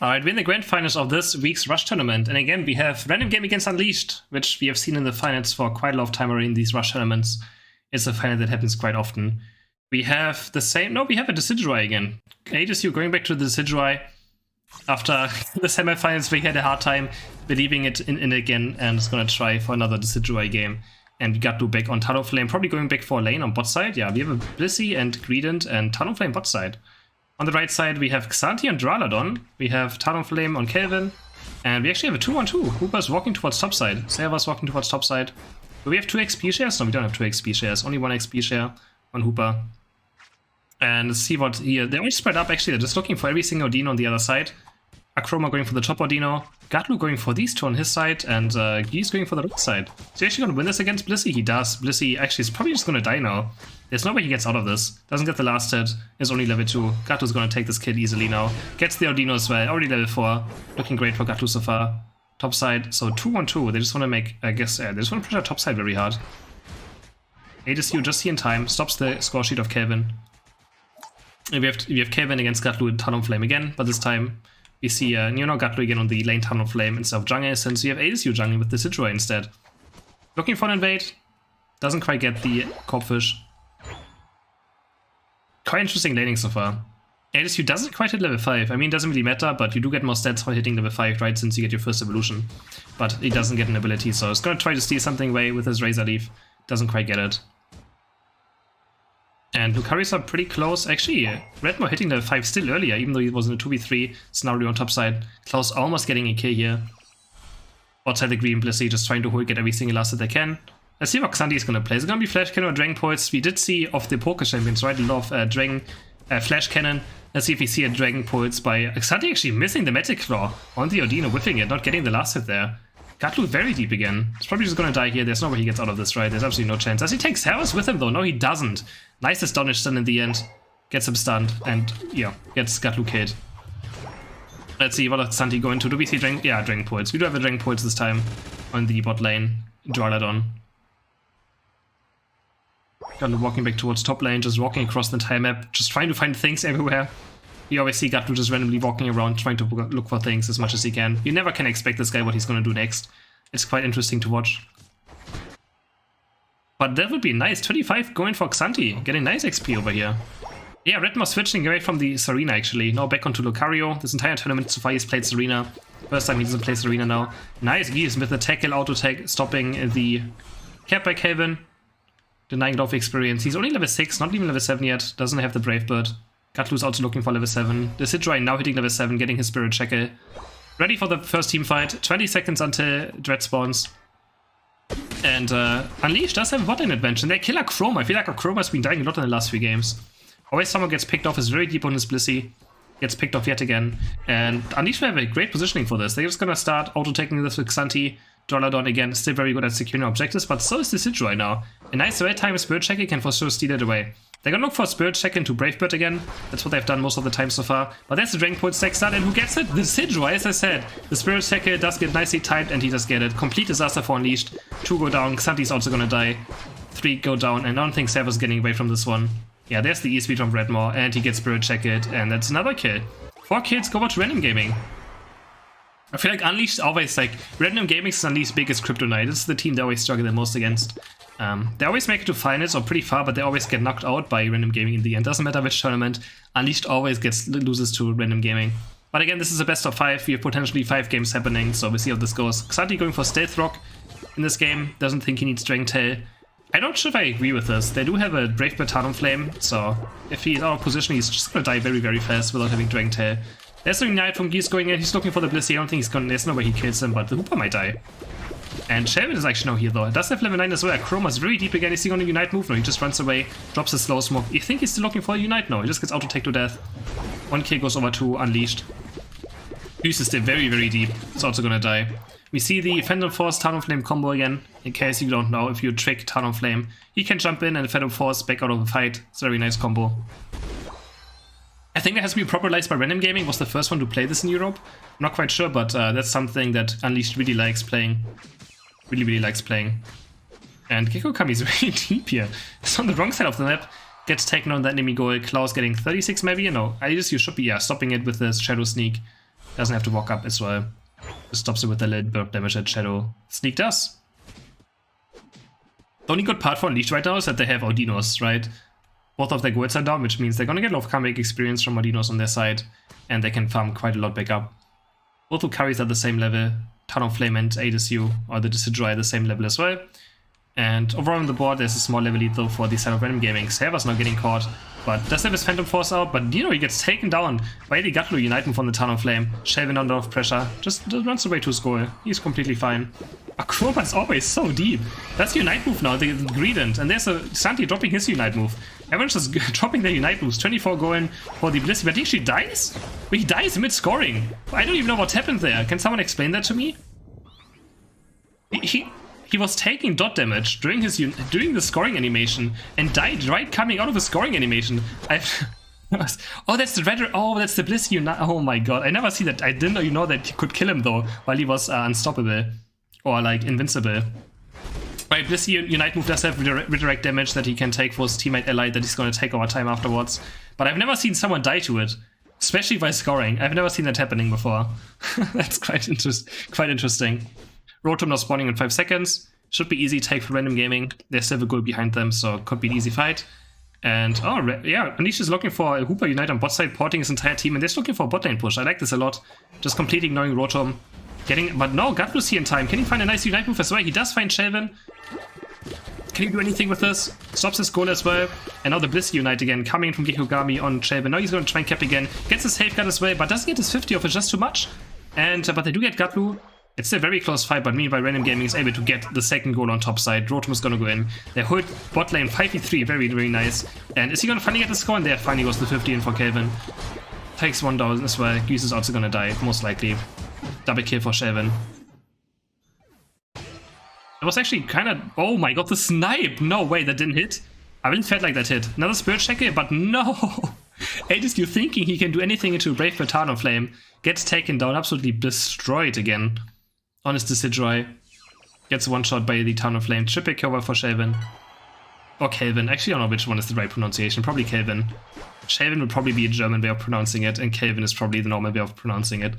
Alright, we're in the grand finals of this week's Rush tournament, and again we have Random Game against Unleashed, which we have seen in the finals for quite a lot of time already in these Rush tournaments. It's a final that happens quite often. We have the same, no, we have a Decidueye again. HSU going back to the Decidueye after the semifinals. We had a hard time believing it in again, and it's gonna try for another Decidueye game. And we got to back on Talonflame, probably going back for a lane on bot side. Yeah, we have a Blissey and Greedent and Talonflame bot side. On the right side, we have Xanthi and Duraludon. We have Talonflame on Kelvin. And we actually have a 2-1-2. Hooper's walking towards top side. Serva's walking towards top side. Do we have 2 XP shares? No, we don't have 2 XP shares. Only 1 XP share on Hooper. And let's see what here. They're all spread up actually. They're just looking for every single Dino on the other side. Akroma going for the top Dino. Gatlu going for these two on his side. And Geese going for the right side. Is he actually going to win this against Blissey? He does. Blissey actually is probably just going to die now. There's no way he gets out of this. Doesn't get the last hit. Is only level 2. Gatlu's gonna take this kill easily now. Gets the Audino as well. Already level 4. Looking great for Gatlu so far. Top side. So 2-1-2. They just want to make, I guess, they just want to push our top side very hard. HSU just here in time. Stops the score sheet of Kelvin. And we have Kelvin against Gatlu and Talonflame again. But this time we see Gatlu again on the lane Talonflame instead of jungle. Since we have HSU jungling with the Decidueye instead. Looking for an invade. Doesn't quite get the Corpfish. Quite interesting laning so far. HSU doesn't quite hit level 5. I mean, it doesn't really matter, but you do get more stats for hitting level 5, right, since you get your first evolution. But he doesn't get an ability, so he's gonna try to steal something away with his Razor Leaf. Doesn't quite get it. And Lucaris are pretty close. Actually, Redmore hitting level 5 still earlier, even though he was in a 2v3 scenario on top side. Klaus almost getting a kill here. Outside the green, Blissey just trying to get every single last that they can. Let's see what Xanthi is going to play. Is it going to be Flash Cannon or Dragon Pulse? We did see of the Poker Champions, right? A lot of Dragon Flash Cannon. Let's see if we see a Dragon Pulse by Xanthi actually missing the Magic Claw on the Audino, whiffing it, not getting the last hit there. Gatlu very deep again. He's probably just going to die here. There's no way he gets out of this, right? There's absolutely no chance. Does he take Servus with him though? No, he doesn't. Nice Astonish stun in the end. Gets him stunned and, yeah, gets Gatlu killed. Let's see, what does Xanthi go into? Do we see Dragon? Yeah, Dragon Pulse. We do have a Dragon Pulse this time on the bot lane. Duraludon. Gatlu walking back towards top lane, just walking across the entire map, just trying to find things everywhere. You always see Gatlu just randomly walking around, trying to look for things as much as he can. You never can expect this guy what he's going to do next. It's quite interesting to watch. But that would be nice. 25 going for Xanthi, getting nice XP over here. Yeah, Redmore switching away from the Serena actually. Now back onto Lucario. This entire tournament so far he's played Serena. First time he doesn't play Serena now. Nice Geese with the tackle, auto tag, stopping the cap by Kelvin. Denying a lot of experience. He's only level 6, not even level 7 yet. Doesn't have the Brave Bird. Gatlu's also looking for level 7. The Decidueye now hitting level 7, getting his Spirit Shackle. Ready for the first team fight. 20 seconds until Dread spawns. And Unleashed does have a bot lane advantage. And they kill Akroma. I feel like Akroma's been dying a lot in the last few games. Always someone gets picked off, is very deep on his Blissey. Gets picked off yet again. And Unleashed will have a great positioning for this. They're just gonna start auto-taking this with Xanthi. Duraludon again, still very good at securing objectives, but so is the Decidueye now. A nice red time Spirit Shackle can for sure steal it away. They're gonna look for Spirit Shackle into Brave Bird again. That's what they've done most of the time so far. But there's the Dragon Pulse next start, and who gets it? The Decidueye, as I said. The Spirit Shackle does get nicely timed, and he does get it. Complete disaster for Unleashed. 2 go down, Xanthi's also gonna die. 3 go down, and I don't think Servus getting away from this one. Yeah, there's the E-Speed from Redmore, and he gets Spirit Shackled, and that's another kill. 4 kills go to Random Gaming. I feel like Unleashed always, like, Random Gaming is Unleashed biggest kryptonite. This is the team they always struggle the most against. They always make it to finals or pretty far, but they always get knocked out by Random Gaming in the end. Doesn't matter which tournament, Unleashed always loses to Random Gaming. But again, this is a best of 5. We have potentially 5 games happening, so we'll see how this goes. Xanthi going for Stealth Rock in this game. Doesn't think he needs Dragon Tail. I'm not sure if I agree with this. They do have a Brave Bird Talonflame, so if he's out of position, he's just gonna die very, very fast without having Dragon Tail. There's a Unite from Geese going in. He's looking for the Blissey. I don't think he's gonna. There's no way he kills him, but the Hooper might die. And Shelvin is actually now here though. It does have level 9 as well. Chroma's very deep again. Is he gonna Unite move? No, he just runs away, drops his slow smoke. You think he's still looking for a Unite? No, he just gets auto-take to death. 1 kill goes over to Unleashed. Goose is still very, very deep. It's also gonna die. We see the Phantom Force Talonflame combo again. In case you don't know, if you trick Talonflame, he can jump in and Phantom Force back out of the fight. It's a very nice combo. I think it has to be popularized by Random Gaming, was the first one to play this in Europe. I'm not quite sure, but that's something that Unleashed really likes playing. Really, really likes playing. And Gekko Kami is very deep here. It's on the wrong side of the map. Gets taken on that enemy goal. Klaus getting 36 maybe? No, I guess you should be stopping it with the Shadow Sneak. Doesn't have to walk up as well. Just stops it with a little bit of damage that Shadow Sneak does. The only good part for Unleashed right now is that they have Audinos, right? Both of their goals are down, which means they're gonna get a lot of comeback experience from Audinos on their side, and they can farm quite a lot back up. Both Lucaris are the same level. Talonflame and Adesu, or the Decidueye, are the same level as well. And overall on the board, there's a small level lead though for the side of Random Gaming. Server's not getting caught, but does have his Phantom Force out, but you know, he gets taken down by the Gatlu Unite move on the Talonflame. Shelvin under of pressure, just runs away to his goal. He's completely fine. Akroma is always so deep. That's the Unite move now, the Greedent, and there's a Xanthi dropping his Unite move. Everyone's just dropping their Unite moves. 24 going for the Blissey, but he actually dies? But he dies mid-scoring. I don't even know what happened there. Can someone explain that to me? He was taking dot damage during the scoring animation and died right coming out of the scoring animation. Oh, that's the red. Oh, that's the Blissey Unite. Oh my god, I never see that. I didn't know that you could kill him though while he was unstoppable or like invincible. Right, Blissey Unite move does have redirect damage that he can take for his teammate ally that he's going to take over time afterwards. But I've never seen someone die to it, especially by scoring. I've never seen that happening before. That's quite interesting. Rotom now spawning in 5 seconds. Should be easy take for Random Gaming. There's still a goal behind them, so it could be an easy fight. And oh yeah, Unleashed is looking for a Hooper Unite on bot side, porting his entire team, and they're just looking for a bot lane push. I like this a lot. Just completely ignoring Rotom. But no, Gatlu's here in time. Can he find a nice Unite move as well? He does find Shelvin. Can he do anything with this? Stops his goal as well. And now the Blissey Unite again, coming in from Gekogami on Shelvin. Now he's going to try and cap again. Gets his safeguard as well, but doesn't get his 50 off. It's just too much. And but they do get Gatlu. It's a very close fight, but meanwhile Random Gaming is able to get the second goal on top side. Rotom is going to go in. They hold bot lane 5v3, very, very nice. And is he going to finally get the score? And there finally goes the 50 in for Kelvin. Takes 1 down as well. Goose is also going to die, most likely. Double kill for Shelvin. It was actually kind of... Oh my god, the snipe! No way, that didn't hit. I really felt like that hit. Another Spirit Checker, but no! Adesu thinking he can do anything into Brave Bird Talonflame. Gets taken down, absolutely destroyed again. On his Decidueye. Gets one shot by the Talonflame. Triple cover for Shelvin. Or Kelvin. Actually, I don't know which one is the right pronunciation. Probably Kelvin. Shelvin would probably be a German way of pronouncing it, and Kelvin is probably the normal way of pronouncing it.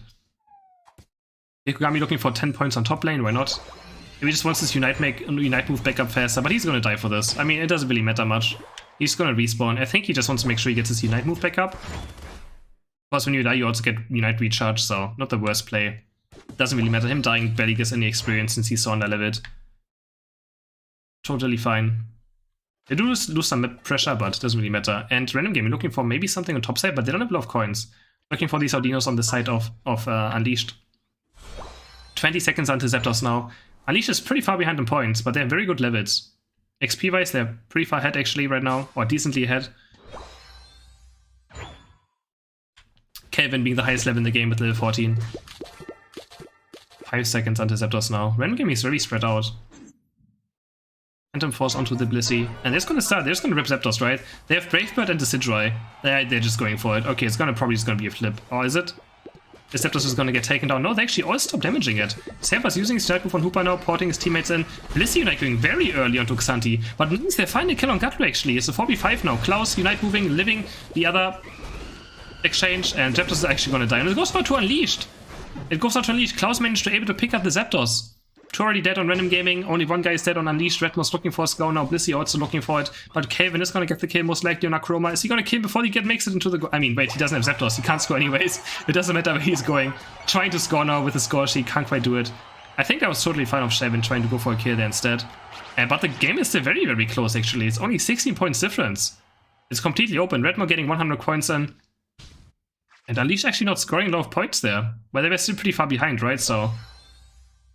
Gekogami looking for 10 points on top lane, why not? Maybe he just wants this Unite move back up faster, but he's gonna die for this. I mean, it doesn't really matter much. He's gonna respawn. I think he just wants to make sure he gets his Unite move back up. Plus, when you die, you also get Unite recharge, so not the worst play. Doesn't really matter. Him dying barely gets any experience since he's so under-leveled. Totally fine. They do lose some pressure, but it doesn't really matter. And Random Gaming looking for maybe something on top side, but they don't have a lot of coins. Looking for these Audinos on the side of Unleashed. 20 seconds until Zapdos now. Unleashed is pretty far behind in points, but they have very good levels. XP-wise, they're pretty far ahead actually right now, or decently ahead. Kelvin being the highest level in the game with level 14. 5 seconds until Zapdos now. Random Gaming is really spread out. Phantom Force onto the Blissey. And they're just gonna start, they're just gonna rip Zapdos, right? They have Brave Bird and Decidueye. They're just going for it. Okay, it's probably just gonna be a flip. Or is it? The Zapdos is gonna get taken down. No, they actually all stop damaging it. Server's using his Unite move on Hooper now, porting his teammates in. Blissey Unite going very early onto Xanthi. But means they're finding a kill on Gatlu actually. It's a 4v5 now. Klaus Unite moving, living the other exchange, and Zapdos is actually gonna die. And it goes out to Unleashed. It goes out to Unleashed. Klaus managed to able to pick up the Zapdos. 2 already dead on Random Gaming, only 1 guy is dead on Unleashed. Redmo's looking for a skull now, Blissey also looking for it. But Kelvin is gonna get the kill most likely on Akroma. Is he gonna kill before he makes it into the I mean, wait, he doesn't have Zapdos, he can't score anyways. It doesn't matter where he's going. Trying to score now with the score, she can't quite do it. I think that was totally fine of Shelvin trying to go for a kill there instead. But the game is still very, very close actually. It's only 16 points difference. It's completely open. Redmo getting 100 points in. And Unleashed actually not scoring a lot of points there. Well, they were still pretty far behind, right? So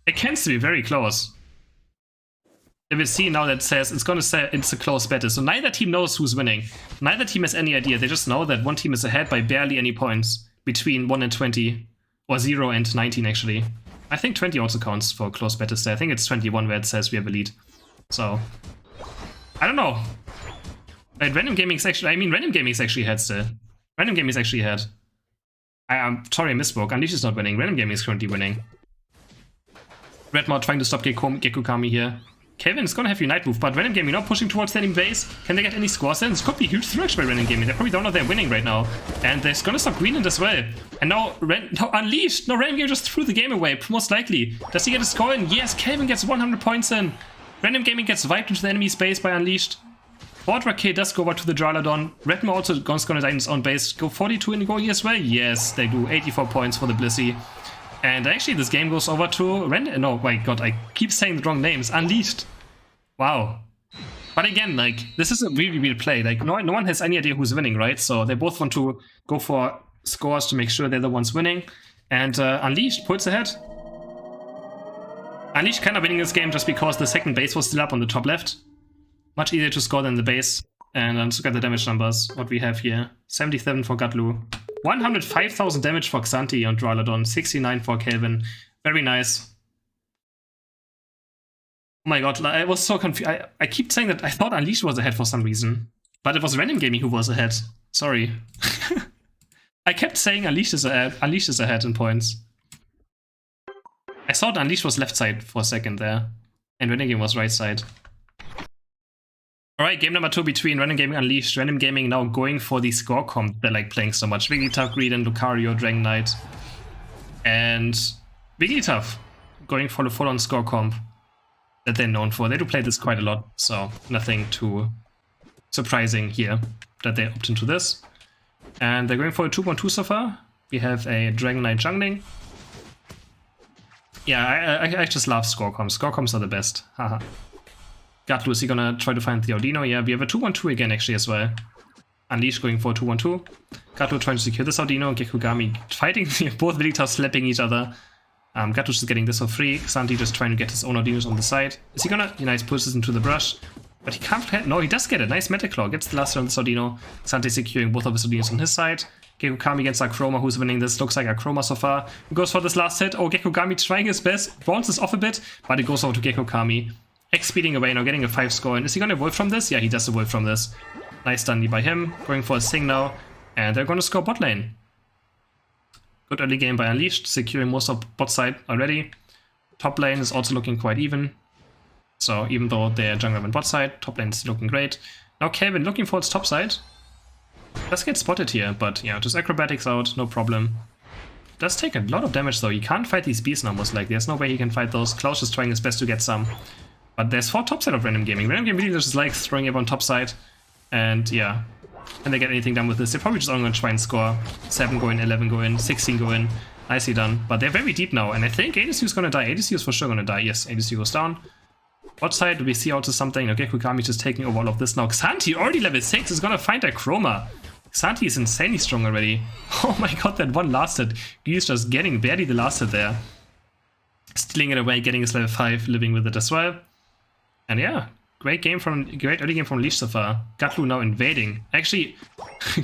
it can still be very close. If we see now that says it's gonna say it's a close battle. So neither team knows who's winning. Neither team has any idea. They just know that one team is ahead by barely any points. Between 1 and 20. Or 0 and 19 actually. I think 20 also counts for close battles there. I think it's 21 where it says we have a lead. So I don't know. But Random Gaming is actually Random Gaming is actually ahead still. Random Gaming is actually ahead. I'm sorry, I misspoke. Unleashed is not winning. Random Gaming is currently winning. Redmod trying to stop Gekogami here. Kevin is gonna have Unite move, but Random Gaming not pushing towards their base. Can they get any scores in? This could be a huge threat by Random Gaming. They probably don't know they're winning right now. And they're gonna stop Greenland as well. And now, Unleashed! No, Random Gaming just threw the game away, most likely. Does he get a score in? Yes, Kevin gets 100 points in. Random Gaming gets wiped into the enemy's base by Unleashed. Ford K does go over to the Drylodon. Redmo also gonna die in his own base. Go 42 in go here as well? Yes, they do. 84 points for the Blissey. And actually, this game goes over to no, my god, I keep saying the wrong names. Unleashed. Wow. But again, like, this is a really weird play. Like, no one has any idea who's winning, right? So they both want to go for scores to make sure they're the ones winning. And Unleashed pulls ahead. Unleashed kind of winning this game just because the second base was still up on the top left. Much easier to score than the base. And let's look at the damage numbers. What we have here. 77 for Gatlu. 105,000 damage for Xanthi on Drylodon. 69 for Kelvin. Very nice. Oh my god, I was so confused. I keep saying that I thought Unleashed was ahead for some reason. But it was Random Gaming who was ahead. Sorry. I kept saying Unleashed is ahead in points. I thought Unleashed was left side for a second there. And Random Gaming was right side. Alright, game number 2 between Random Gaming and Unleashed. Random Gaming now going for the score comp they're like playing so much. Wigglytuff, Greedent, Lucario, Dragon Knight. And Wigglytuff going for the full-on score comp that they're known for. They do play this quite a lot, so nothing too surprising here that they opt into this. And they're going for a 2-1-2 so far. We have a Dragon Knight jungling. Yeah, I just love score comps. Score comps are the best. Haha. Gatlu, is he gonna try to find the Audino? Yeah, we have a 2-1-2 again actually as well. Unleashed going for a 2-1-2. Gatlu trying to secure this Audino. Gekugami fighting, both Wigglytuff slapping each other. Gatlu just getting this for free. Xanthi just trying to get his own Audinos on the side. Is he gonna? Yeah, nice, pushes this into the brush. But he can't. No, he does get it. Nice Metaclaw. Gets the last round of this Audino. Xanthi securing both of his Audinos on his side. Gekugami against Akroma, who's winning this. Looks like Akroma so far. He goes for this last hit. Oh, Gekugami trying his best. Bounces off a bit, but it goes over to Gekugami. X-speeding away, now getting a 5 score. And is he gonna evolve from this? Yeah, he does evolve from this. Nice stun by him. Going for a Sing now. And they're gonna score bot lane. Good early game by Unleashed, securing most of bot side already. Top lane is also looking quite even. So even though they're jungler and bot side, top lane is looking great. Now Kelvin looking for its top side. Does get spotted here, but yeah, just acrobatics out, no problem. Does take a lot of damage though. He can't fight these beast numbers, like there's no way he can fight those. Klaus is trying his best to get some. But there's 4 topside of Random Gaming. Random Gaming really just likes throwing everyone topside. And yeah, can they get anything done with this? They're probably just only going to try and score. 7 go in, 11 go in, 16 go in. Nicely done. But they're very deep now. And I think ADCU is going to die. ADCU is for sure going to die. Yes, ADCU goes down. What side do we see also something? Okay, Gekugami just taking over all of this now. Xanthi, already level 6, is going to find Akroma. Xanthi is insanely strong already. Oh my god, that one last hit. He's just getting barely the last hit there. Stealing it away, getting his level 5, living with it as well. And yeah, great early game from Unleashed so far. Gatlu now invading. Actually,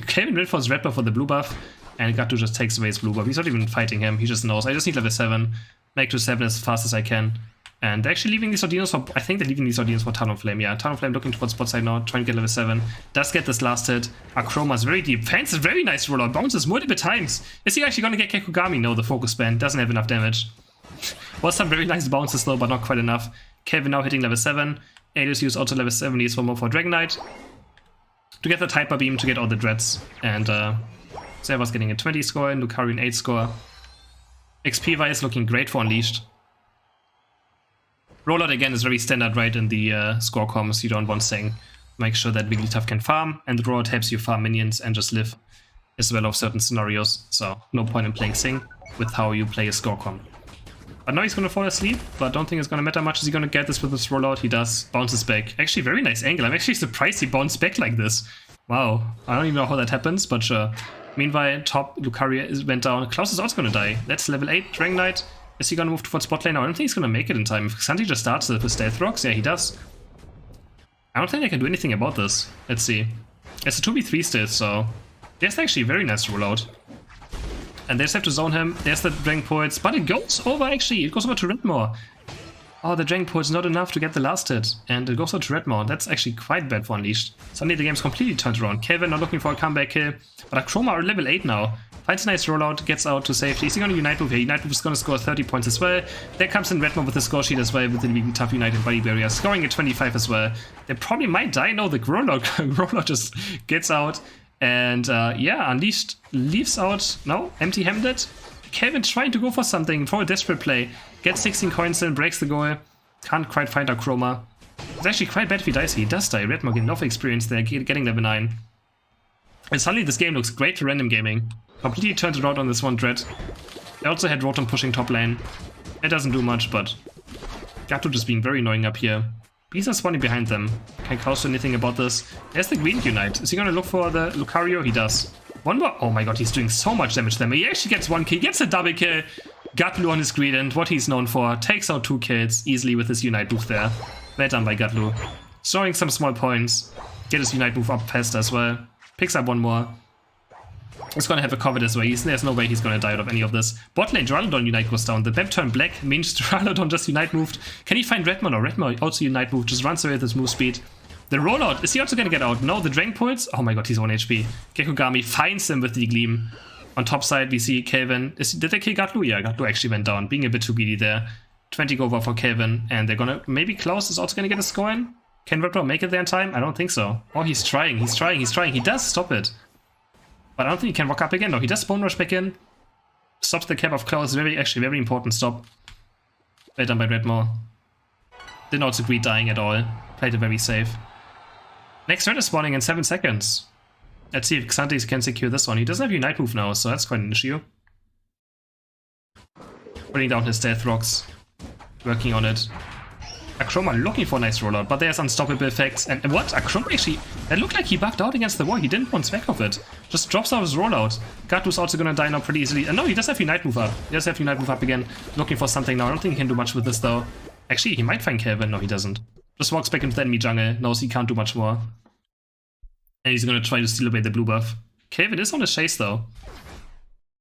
Kelvin went for his red buff for the blue buff, and Gatlu just takes away his blue buff. He's not even fighting him, he just knows. I just need level 7, make to 7 as fast as I can. And they're actually leaving these Audinos for, I think they're leaving these Audinos for Talonflame. Yeah, Talonflame looking towards bot side now, trying to get level 7. Does get this last hit. Akroma is very deep. Fans is very nice rollout, bounces multiple times. Is he actually gonna get Gekugami? No, the focus band doesn't have enough damage. Was some very nice bounces though, but not quite enough. Kelvin now hitting level 7. ADCU is also level 7, needs one more for Dragon Knight. To get the Hyper Beam to get all the dreads. And Serva's getting a 20 score and Lucario an 8 score. XP wise looking great for Unleashed. Rollout again is very standard right in the score comms. You don't want saying make sure that Wigglytuff can farm, and the rollout helps you farm minions and just live as well of certain scenarios. So no point in playing Sing with how you play a score comp. But now he's gonna fall asleep, but don't think it's gonna matter much. Is he gonna get this with this rollout? He does. Bounces back. Actually, very nice angle. I'm actually surprised he bounced back like this. Wow. I don't even know how that happens, but sure. Meanwhile, top Lucario went down. Klaus is also gonna die. That's level 8. Dragon Knight. Is he gonna move towards bot lane? No, I don't think he's gonna make it in time. If Xanthi just starts with Stealth Rocks, yeah, he does. I don't think I can do anything about this. Let's see. It's a 2v3 still, so there's actually a very nice rollout. And they just have to zone him. There's the Dragon Poets, but it goes over actually. It goes over to Redmore. Oh, the Dragon Pulse not enough to get the last hit. And it goes out to Redmore. That's actually quite bad for Unleashed. Suddenly the game's completely turned around. Kevin not looking for a comeback kill. But Akroma are level 8 now. Finds a nice rollout, gets out to safety. Is he going to Unite Move here? Unite Move is going to score 30 points as well. There comes in Redmore with the score sheet as well, with the really tough United Body Barrier. Scoring at 25 as well. They probably might die. No, the rollout just gets out. And yeah, Unleashed leaves out. No, empty-handed. Kevin trying to go for something, for a desperate play. Gets 16 coins in, breaks the goal. Can't quite find Akroma. It's actually quite bad if he dies. He does die. Redmore getting enough experience there, getting level 9. And suddenly this game looks great for random gaming. Completely turned around on this one Dread. They also had Rotom pushing top lane. It doesn't do much, but Gato just being very annoying up here. Bees are spawning behind them. Can't counter anything about this. There's the Green Unite. Is he gonna look for the Lucario? He does. One more. Oh my god, he's doing so much damage to them. He actually gets 1 kill, gets a double kill. Gatlu on his Greedent, what he's known for. Takes out 2 kills easily with his Unite move there. Well done by Gatlu. Storing some small points. Get his Unite move up fast as well. Picks up 1 more. He's gonna have a cover this way. There's no way he's gonna die out of any of this. Bot lane, Duraludon Unite goes down. The map turned black means Duraludon just Unite moved. Can he find Redmore? No, Redmore also Unite moved. Just runs away with his move speed. The rollout, is he also gonna get out? No, the Dragon Pulse. Oh my god, he's 1 HP. Gekogami finds him with the Gleam. On top side, we see Kelvin. Did they kill Gatlu? Yeah, Gatlu actually went down, being a bit too greedy there. 20 go over for Kelvin, and they're gonna. Maybe Klaus is also gonna get a score in? Can Redmore make it there in time? I don't think so. Oh, he's trying. He does stop it. But I don't think he can walk up again. No, he does Bone Rush back in. Stops the cap of Klaus. Actually very important stop. Well done by Redmore. Did not agree dying at all. Played it very safe. Next Red is spawning in 7 seconds. Let's see if Xanthi can secure this one. He doesn't have Unite move now, so that's quite an issue. Putting down his Death Rocks. Working on it. Akroma looking for a nice rollout, but there's unstoppable effects. And what? Akroma actually, that looked like he bugged out against the wall. He didn't bounce back of it. Just drops out his rollout. Gatlu's also gonna die now pretty easily. And no, he does have Unite move up. He does have Unite move up again. Looking for something now. I don't think he can do much with this though. Actually, he might find Kelvin. No, he doesn't. Just walks back into the enemy jungle. Knows he can't do much more. And he's gonna try to steal away the blue buff. Kelvin is on his chase though.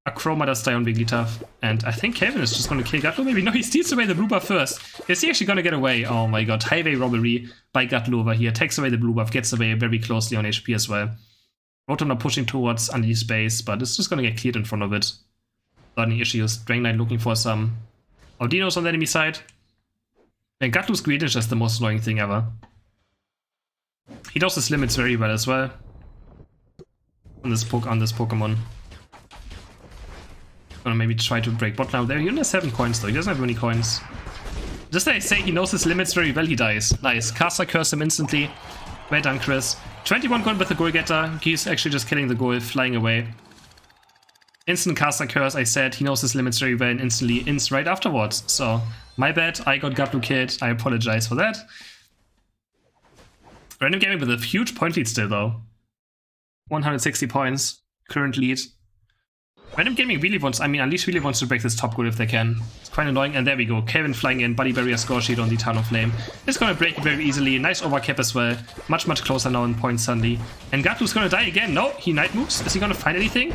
Akroma does die on Wigglytuff. And I think Kelvin is just gonna kill Gatlu. Maybe no, he steals away the blue buff first. Is he actually gonna get away? Oh my god. Highway robbery by Gatlu over here. Takes away the blue buff. Gets away very closely on HP as well. Rotom are pushing towards Unleashed base, but it's just gonna get cleared in front of it. Without any issues. Dragonite looking for some Aldinos on the enemy side. And Gatlu's Greed is just the most annoying thing ever. He does his limits very well as well. On this Pokemon. Gonna maybe try to break bot now. There, he only has 7 coins though. He doesn't have many coins. Just like I say, he knows his limits very well. He dies. Nice. Caster curse him instantly. Well done, Chris. 21 coin with the goal getter. He's actually just killing the goal, flying away. Instant caster curse. I said he knows his limits very well and instantly ints right afterwards. So my bad. I got Gatlu killed. I apologize for that. Random gaming with a huge point lead still though. 160 points. Current lead. Random gaming really wants, Unleashed really wants to break this top goal if they can. It's quite annoying, and there we go. Kelvin flying in, Body Barrier score sheet on the Talonflame. It's gonna break it very easily. Nice overcap as well. Much closer now in points suddenly. And Gatlu's gonna die again. No, he Night moves. Is he gonna find anything?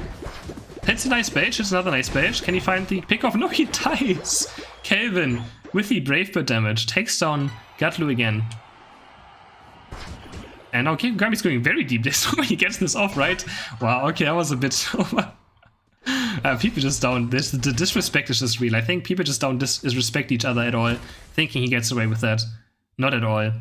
Hits a nice Belch, hits another nice Belch. Can he find the pickoff? No, he dies! Kelvin, with the Brave Bird damage, takes down Gatlu again. And now Gekogami's going very deep this way. He gets this off, right? Wow, okay, that was a bit over. People just don't. The disrespect is just real. I think people just don't disrespect each other at all, thinking he gets away with that. Not at all.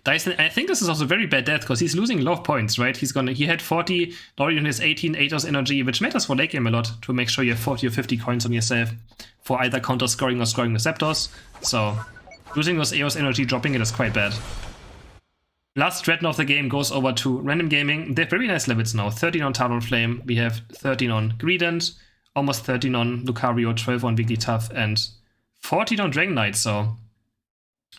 Dyson, I think this is also very bad death because he's losing a lot of points, right? He had 40, now he has 18, 8 hours energy, which matters for late game a lot to make sure you have 40 or 50 coins on yourself for either counter scoring or scoring the Zapdos. So losing those AOS energy, dropping it is quite bad. Last Dreadnought of the game goes over to Random Gaming. They have very nice levels now. 13 on Talonflame, we have 13 on Greedent, almost 13 on Lucario, 12 on Wigglytuff, and 14 on Dragonite, so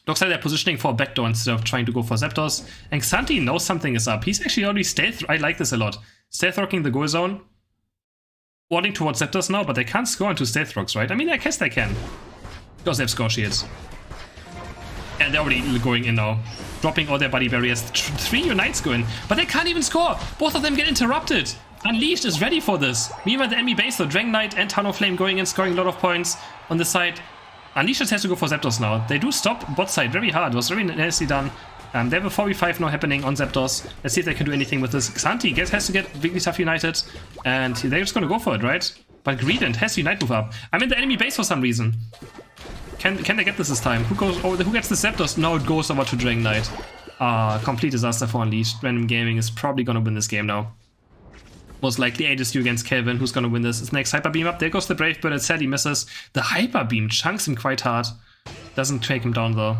looks like they're positioning for a backdoor instead of trying to go for Zapdos. And Xanthi knows something is up. He's actually already stealth. I like this a lot. Stealth rocking the goal zone. Warding towards Zapdos now, but they can't score into stealth rocks, right? I mean, I guess they can. Because they have score shields. And they're already going in now. Dropping all their body barriers. 3 Unites go in, but they can't even score. Both of them get interrupted. Unleashed is ready for this. Meanwhile, the enemy base, though, Dragonite and Talonflame going in, scoring a lot of points on the side. Unleashed has to go for Zapdos now. They do stop bot side very hard. It was very nicely done. They have a 4v5 now happening on Zapdos. Let's see if they can do anything with this. Xanthi has to get Wigglytuff united, and they're just gonna go for it, right? But Greedent has to unite move up. I'm in the enemy base for some reason. Can they get this time? Who gets the Zapdos? No, it goes over to Dragonite. Complete disaster for Unleashed. Random Gaming is probably gonna win this game now. Most likely Aegisthew against Kelvin. Who's gonna win this? It's next Hyper Beam up. There goes the Brave Bird. It sadly misses. The Hyper Beam chunks him quite hard. Doesn't take him down though.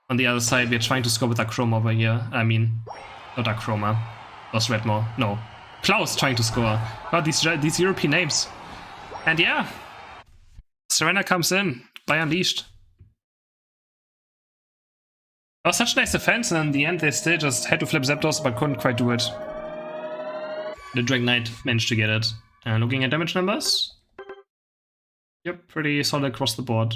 On the other side, we're trying to score with Darkroma over here. I mean, not Darkroma. Was Redmore. No. Klaus trying to score. Oh, these European names. And yeah. Serena comes in by Unleashed. That was such nice defense, and in the end they still just had to flip Zapdos, but couldn't quite do it. The Dragonite managed to get it. And looking at damage numbers. Yep, pretty solid across the board.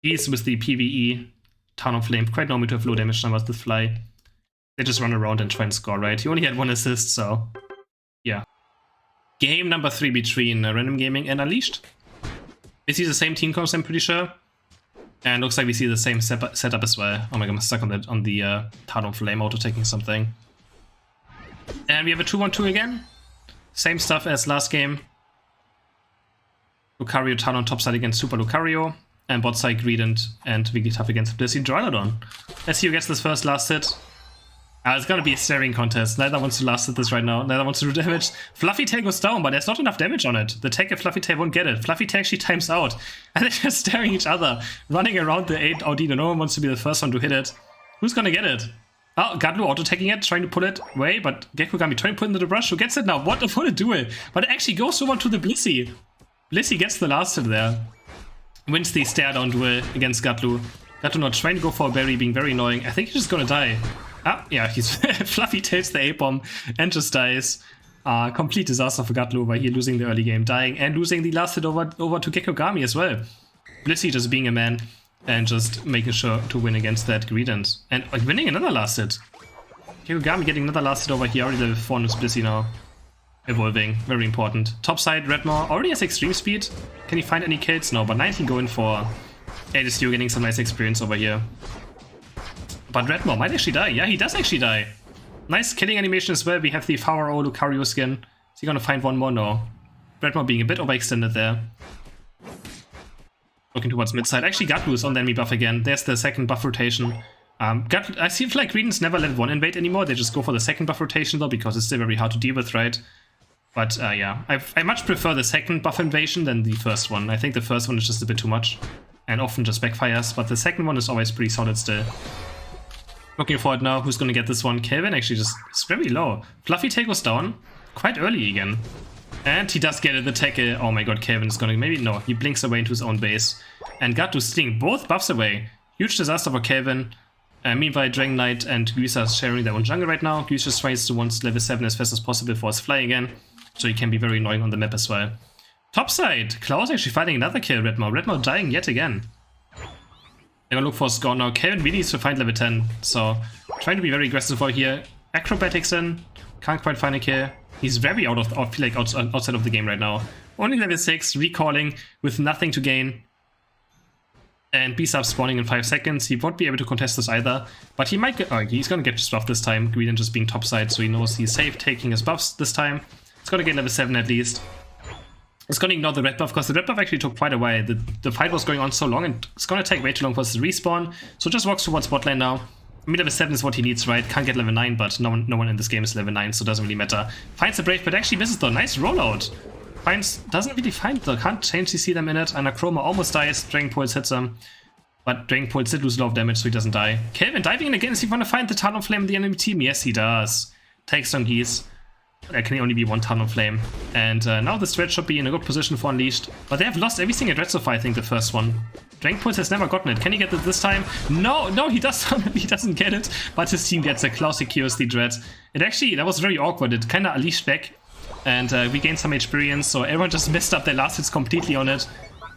He's with the PvE. Talonflame, quite normal to have low damage numbers with Fly. They just run around and try and score, right? He only had 1 assist, so yeah. Game number 3 between Random Gaming and Unleashed. We see the same team comps, I'm pretty sure. And looks like we see the same setup as well. Oh my god, I'm stuck on the Talonflame auto-taking something. And we have a 2-1-2 again. Same stuff as last game. Lucario Talon topside against Super Lucario. And bot side Greedent and Wigglytuff against Blissey Duraludon. Let's see who gets this first last hit. It's gonna be a staring contest. Neither wants to last hit this right now. Neither wants to do damage. Fluffy Tail goes down, but there's not enough damage on it. The tech of Fluffy Tail won't get it. Fluffy Tail actually times out. And they're just staring each other. Running around the 8 Audino. No one wants to be the first one to hit it. Who's gonna get it? Oh, Gadlu auto-taking it, trying to pull it away, but Gekogami trying to put it into the brush. Who gets it now? What a duel. But it actually goes over to the Blissey. Blissey gets the last hit there. Wins the stare down duel against Gadlu. Gadlu not trying to go for a berry, being very annoying. I think he's just gonna die. Yeah, he's Fluffy Tails the A-bomb and just dies. Complete disaster for Gadlu by here losing the early game, dying, and losing the last hit over to Gekogami as well. Blissey just being a man and just making sure to win against that Greedent. And winning another last hit. Gekogami getting another last hit over here, already level 4 with Blissey now. Evolving, very important. Top side, Redmore already has extreme speed. Can he find any kills? No, but 19 going for Aegisthew, getting some nice experience over here. But Redmore might actually die. Yeah, he does actually die. Nice killing animation as well. We have the Pharaoh Lucario skin. Is he gonna find one more? No. Redmore being a bit overextended there. Looking towards mid side. Actually, Gadlu is on the enemy buff again. There's the second buff rotation. I feel like Greedent's never let 1 invade anymore. They just go for the second buff rotation though, because it's still very hard to deal with, right? But yeah, I much prefer the second buff invasion than the first one. I think the first one is just a bit too much and often just backfires, but the second one is always pretty solid still. Looking forward now, who's gonna get this one? Kelvin actually just is very low. Fluffy Tail goes down quite early again. And he does get it, the tackle. Oh my god, Kelvin is gonna, maybe no, he blinks away into his own base. And got to sting both buffs away. Huge disaster for Kelvin. Meanwhile, Dragonite and Guisa are sharing their own jungle right now. Guisa just tries to want level 7 as fast as possible for his fly again. So he can be very annoying on the map as well. Topside, Klaus actually finding another kill, Redmore. Redmore dying yet again. They're gonna look for a score now. Kelvin really needs to find level 10, so trying to be very aggressive for here. Acrobatics in, can't quite find a kill. He's very I feel like outside of the game right now. Only level 6, recalling with nothing to gain. And B-sub spawning in 5 seconds. He won't be able to contest this either, but he might get, he's gonna get his buff this time. Greedent just being topside, so he knows he's safe taking his buffs this time. It's gonna get level 7 at least. It's gonna ignore the red buff, because the red buff actually took quite a while. The fight was going on so long, and it's gonna take way too long for us to respawn. So just walks towards bot lane now. I mean, level 7 is what he needs, right? Can't get level 9, but no one in this game is level 9, so it doesn't really matter. Finds the Brave, but actually misses though. Nice rollout. Doesn't really find though. Can't change CC them in it. Anachroma almost dies. Dragon Pulse hits him. But Dragon Pulse did lose a lot of damage, so he doesn't die. Kelvin diving in again. Is he gonna find the Talonflame in the enemy team? Yes, he does. Takes on Geese. There can only be one Talonflame. And now the Stretch should be in a good position for Unleashed. But they have lost everything at Red so far, I think, the first one. Dragon Pulse has never gotten it. Can he get it this time? No, he doesn't. He doesn't get it. But his team gets it. Klaus secures the Dread. It actually, that was very awkward. It kind of unleashed back. And we gained some experience, so everyone just messed up their last hits completely on it.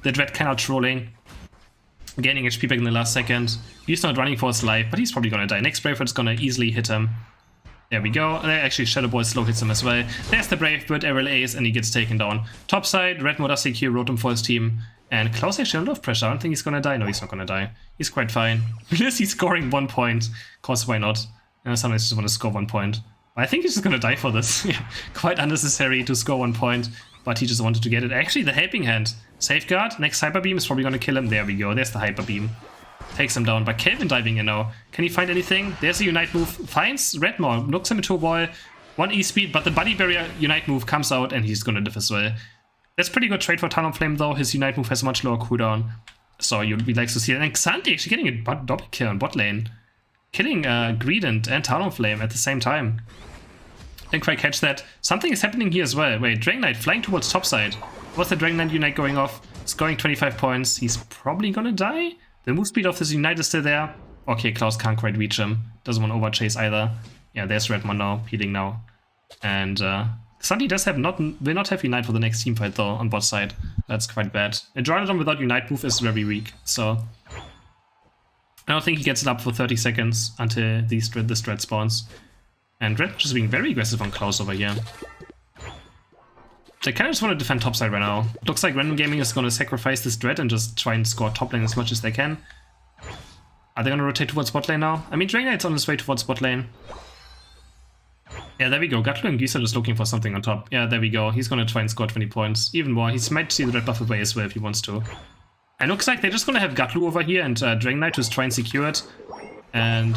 The Dread kind of trolling. Gaining HP back in the last second. He's not running for his life, but he's probably gonna die. Next Brave Bird's gonna easily hit him. There we go. Actually, Shadow Ball slow hits him as well. There's the Brave Bird, Aerial Ace, and he gets taken down. Top side, Redmore does secure Rotom for his team. And Klaus actually under a lot of pressure. I don't think he's gonna die. No, he's not gonna die. He's quite fine. He's scoring 1 point. Of course, why not? Sometimes just want to score 1 point. But I think he's just gonna die for this. Quite unnecessary to score 1 point, but he just wanted to get it. Actually, the helping hand. Safeguard. Next Hyper Beam is probably gonna kill him. There we go. There's the Hyper Beam. Takes him down. But Kelvin diving in now. Can he find anything? There's a Unite move. Finds Redmaw. Looks him into a wall. 1 E-speed, but the Body Barrier Unite move comes out and he's gonna live as well. That's pretty good trade for Talonflame though. His Unite move has a much lower cooldown. So you'd be likes to see it. And Xanthi actually getting a double kill on bot lane. Killing Greedent and Talonflame at the same time. Didn't quite catch that. Something is happening here as well. Wait, Dragon Knight flying towards topside. What's the Dragon Knight Unite going off? Scoring 25 points. He's probably gonna die. The move speed of this Unite is still there. Okay, Klaus can't quite reach him. Doesn't want to overchase either. Yeah, there's Redmon now, healing now. And Xanthi does have will not have Unite for the next teamfight though on bot side. That's quite bad. A Dryadon without Unite move is very weak, so I don't think he gets it up for 30 seconds until the Strat spawns. And Red just being very aggressive on Klaus over here. They kind of just want to defend topside right now. Looks like Random Gaming is going to sacrifice this Dread and just try and score top lane as much as they can. Are they going to rotate towards bot lane now? I mean, Dragon Knight's on his way towards bot lane. Yeah, there we go. Gatlu and Gysa are just looking for something on top. Yeah, there we go. He's going to try and score 20 points. Even more. He might see the red buff away as well if he wants to. And looks like they're just going to have Gatlu over here and Dragon Knight just try and secure it. And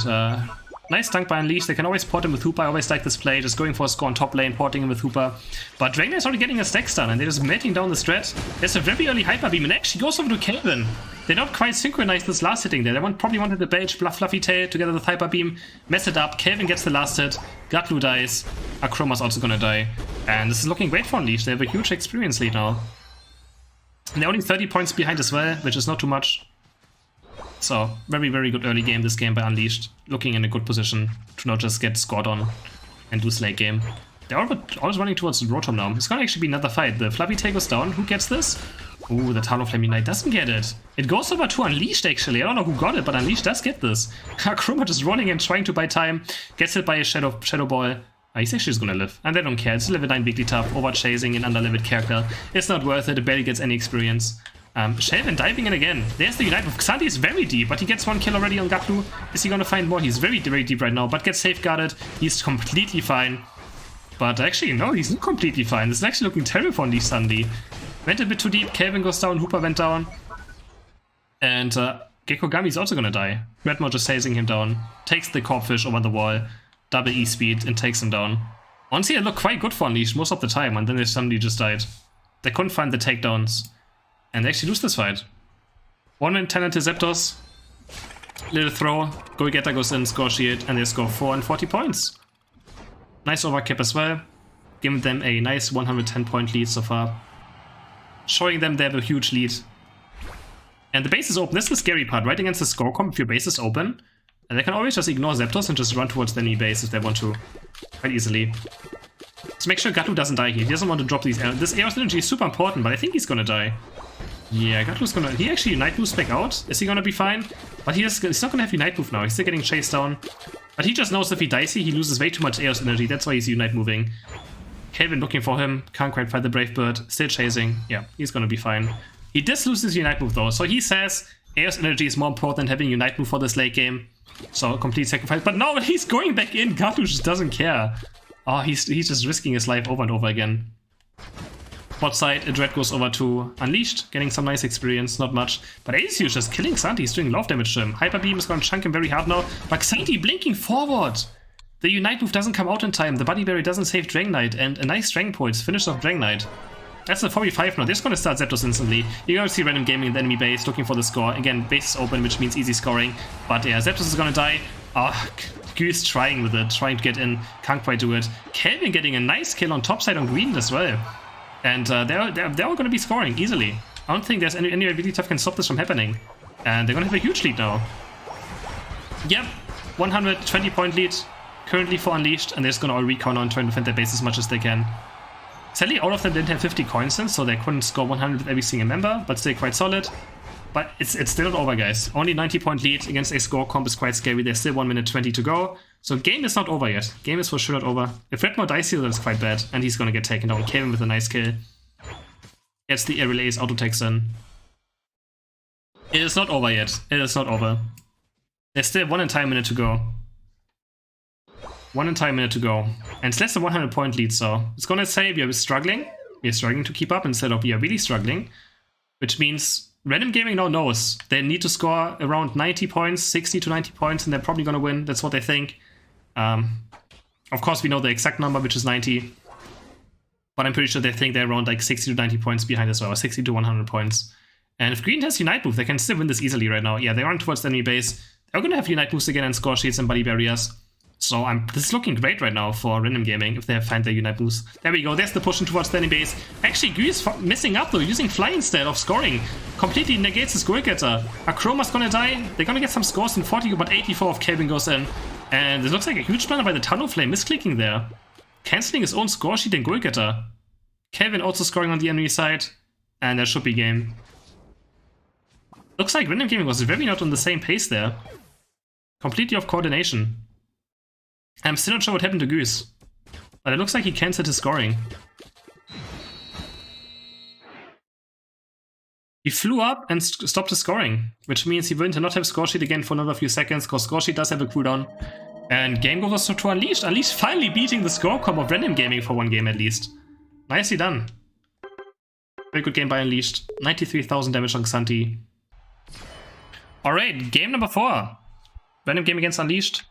nice dunk by Unleash. They can always port him with Hooper. I always like this play. Just going for a score on top lane, porting him with Hooper. But Dragon Knight's already getting a stack stun and they're just melting down the strat. There's a very early Hyper Beam and actually goes over to Kelvin. They're not quite synchronized this last hitting there. They probably wanted the Belch, Fluffy Tail together with Hyper Beam, mess it up. Kelvin gets the last hit. Gatlu dies. Akroma's also gonna die. And this is looking great for Unleash. They have a huge experience lead now. And they're only 30 points behind as well, which is not too much. So, very, very good early game this game by Unleashed. Looking in a good position to not just get scored on and lose late game. They're always running towards the Rotom now. It's gonna actually be another fight. The Fluffy Tail goes down. Who gets this? Ooh, the Talonflame Unite doesn't get it. It goes over to Unleashed actually. I don't know who got it, but Unleashed does get this. Akroma just running and trying to buy time. Gets hit by a Shadow Ball. He's actually just gonna live. And they don't care. It's level 9 Wigglytuff, over chasing an under-leveled character. It's not worth it. It barely gets any experience. Shelvin diving in again. There's the Unite. Xanthi is very deep, but he gets 1 kill already on Gatlu. Is he gonna find more? He's very, very deep right now, but gets safeguarded. He's completely fine. But actually, no, he's not completely fine. This is actually looking terrible for Unleashed suddenly. Went a bit too deep. Kelvin goes down. Hooper went down. And Gekogami is also gonna die. Redmore just chasing him down. Takes the Corpfish over the wall. Double E-speed and takes him down. Honestly, it looked quite good for Unleashed most of the time, and then they suddenly just died. They couldn't find the takedowns. And they actually lose this fight. 1 in 10 into Zapdos. Little throw. Goigeta goes in, score shield, and they score 4 and 40 points. Nice overcap as well. Giving them a nice 110 point lead so far. Showing them they have a huge lead. And the base is open. This is the scary part, right? Against the score comp, if your base is open, and they can always just ignore Zapdos and just run towards the enemy base if they want to. Quite easily. So make sure Gatlu doesn't die here. He doesn't want to drop these arrows. This Aeros Energy is super important, but I think he's gonna die. Yeah, Gatlu's gonna... He actually Unite moves back out. Is he gonna be fine? But he's not gonna have Unite move now. He's still getting chased down. But he just knows if he dies here, he loses way too much Aeros Energy. That's why he's Unite moving. Kelvin looking for him. Can't quite find the Brave Bird. Still chasing. Yeah, he's gonna be fine. He does lose his Unite move though. So he says Aeros Energy is more important than having Unite move for this late game. So complete sacrifice. But no, he's going back in. Gatlu just doesn't care. Oh, he's just risking his life over and over again. Bot side, a Dread goes over to Unleashed, getting some nice experience, not much. But Aesir is just killing Xanthi, he's doing a lot of damage to him. Hyper Beam is gonna chunk him very hard now, but Xanthi blinking forward! The Unite move doesn't come out in time, the Body Berry doesn't save Dragon Knight, and a nice Dragon Pulse finish off Dragon Knight. That's the 4v5 now, they're just gonna start Zapdos instantly. You're gonna see Random Gaming in the enemy base, looking for the score. Again, base is open, which means easy scoring. But yeah, Zapdos is gonna die. Goose trying with it, trying to get in, can't quite do it. Kelvin getting a nice kill on top side on Green as well. And they're all going to be scoring easily. I don't think there's any way Wigglytuff can stop this from happening. And they're going to have a huge lead now. Yep, 120 point lead currently for Unleashed, and they're just going to all recon on trying to defend their base as much as they can. Sadly, all of them didn't have 50 coins in, so they couldn't score 100 with every single member, but still quite solid. But it's still not over, guys. Only 90 point lead against a score comp is quite scary. There's still 1 minute 20 to go. So game is not over yet. Game is for sure not over. If Redmore dies here, that's quite bad. And he's gonna get taken down. Kelvin with a nice kill. Gets the air relays, auto takes in. It is not over yet. It is not over. There's still 1 entire minute to go. 1 entire minute to go. And it's less than 100 point lead, so it's gonna say we are struggling. We are struggling to keep up instead of we are really struggling. Which means Random Gaming now knows they need to score around 90 points, 60 to 90 points, and they're probably gonna win. That's what they think. Of course, we know the exact number, which is 90. But I'm pretty sure they think they're around like 60 to 90 points behind as well, or 60 to 100 points. And if Green has Unite move, they can still win this easily right now. Yeah, they run towards the enemy base. They're gonna have Unite moves again and score sheets and body barriers. So this is looking great right now for Random Gaming if they find their Unite moves. There we go, there's the pushing towards the enemy base. Actually, Gui is missing up though, using Fly instead of scoring. Completely negates his goal getter. Akroma's gonna die. They're gonna get some scores in 40, but 84 of Kelvin goes in. And it looks like a huge blunder by the Talonflame, misclicking there. Cancelling his own score sheet and goal getter. Kelvin also scoring on the enemy side. And that should be game. Looks like Random Gaming was very not on the same pace there. Completely off coordination. I'm still not sure what happened to Goose. But it looks like he cancelled his scoring. He flew up and stopped his scoring, which means he will not have score sheet again for another few seconds, because score sheet does have a cooldown. And game goes to Unleashed. Unleashed finally beating the score comp of Random Gaming for one game at least. Nicely done. Very good game by Unleashed. 93,000 damage on Xanthi. Alright, game number 4. Random Game against Unleashed.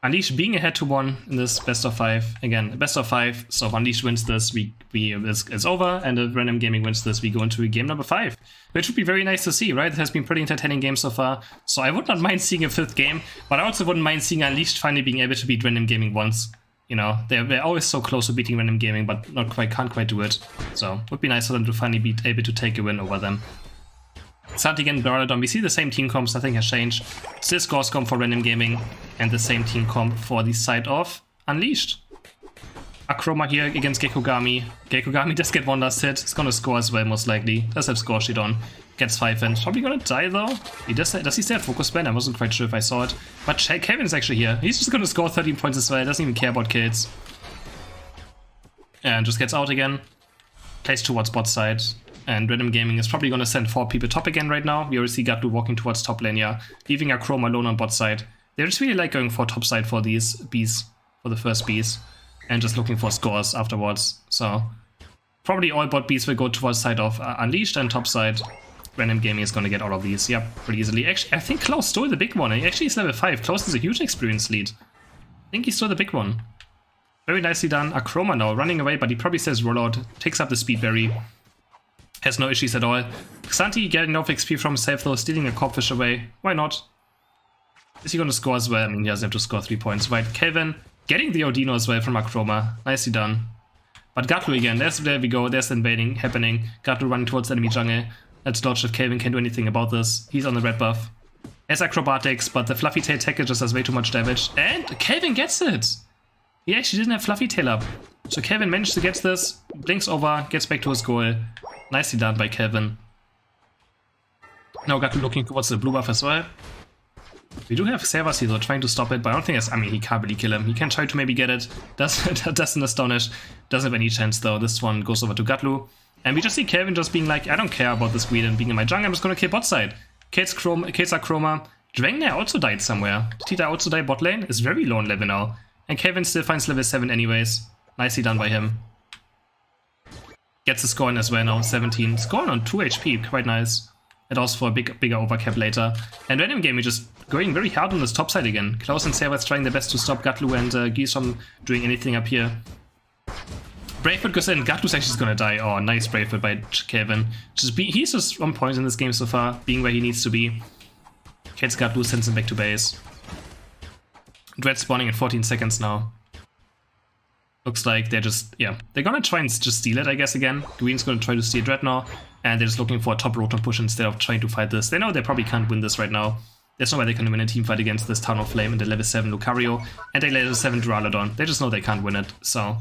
Unleashed being ahead to 1 in this best of 5. Again, best of 5. So if Unleashed wins this, it's over. And if Random Gaming wins this, we go into game number 5. Which would be very nice to see, right? It has been pretty entertaining game so far. So I would not mind seeing a 5th game. But I also wouldn't mind seeing Unleashed finally being able to beat Random Gaming once. You know, they're always so close to beating Random Gaming, but can't quite do it. So it would be nice for them to finally be able to take a win over them. Xanthi again, Baradon. We see the same team comps, nothing has changed. Still scores comp for Random Gaming, and the same team comp for the side of Unleashed. Akroma here against Gekogami. Gekogami does get one last hit. He's gonna score as well, most likely. Does have score sheet on. Gets 5 in. Probably gonna die though. Does he still have focus ban? I wasn't quite sure if I saw it. But Kevin is actually here. He's just gonna score 13 points as well. Doesn't even care about kills. And just gets out again. Plays towards bot side. And Random Gaming is probably going to send 4 people top again right now. We already see Gatlu walking towards top lane, yeah. Leaving Akroma alone on bot side. They just really like going for top side for these Bs, for the first Bs. And just looking for scores afterwards. So, probably all bot Bs will go towards side of Unleashed, and top side, Random Gaming is going to get all of these, yeah, pretty easily. Actually, I think Klaus stole the big one. Actually, he's level 5. Klaus is a huge experience lead. I think he stole the big one. Very nicely done. Akroma now running away, but he probably says rollout. Takes up the speed berry. Has no issues at all. Xanthi getting enough XP from himself though, stealing a Corpfish away. Why not? Is he going to score as well? I mean, he doesn't have to score 3 points. Right, Kelvin getting the Odino as well from Akroma. Nicely done. But Gatlu again, there we go, there's the invading happening. Gatlu running towards enemy jungle. Let's dodge if Kelvin can do anything about this. He's on the red buff. Has acrobatics, but the Fluffy Tail tackle just does way too much damage. And Kelvin gets it! He actually didn't have Fluffy Tail up. So Kelvin managed to get this, blinks over, gets back to his goal. Nicely done by Kelvin. Now Gatlu looking towards the blue buff as well. We do have Servasi though, trying to stop it, but I don't think I mean, he can't really kill him. He can try to maybe get it. Doesn't astonish. Doesn't have any chance though. This one goes over to Gatlu. And we just see Kelvin just being like, I don't care about this Weed and being in my jungle, I'm just gonna kill bot side. Kills Akroma. Dwayne also died somewhere. Did Tita also die bot lane? Is very low on level now. And Kelvin still finds level 7 anyways. Nicely done by him. Gets a score in as well now, 17. Scoring on 2 HP, quite nice. It also for a bigger overcap later. And Random Gaming just going very hard on this top side again. Klaus and Servas trying their best to stop Gatlu and Geese from doing anything up here. Bravefoot goes in, Gatlu's actually gonna die. Oh, nice Bravefoot by Kelvin. He's just on point in this game so far, being where he needs to be. Kills Gatlu, sends him back to base. Dread spawning in 14 seconds now. Looks like they're just, yeah, they're gonna try and just steal it, I guess, again. Green's gonna try to steal Dread now, and they're just looking for a top rotom push instead of trying to fight this. They know they probably can't win this right now. There's no way they can win a team fight against this Talonflame and the level 7 Lucario and a level 7 Duraludon. They just know they can't win it, so...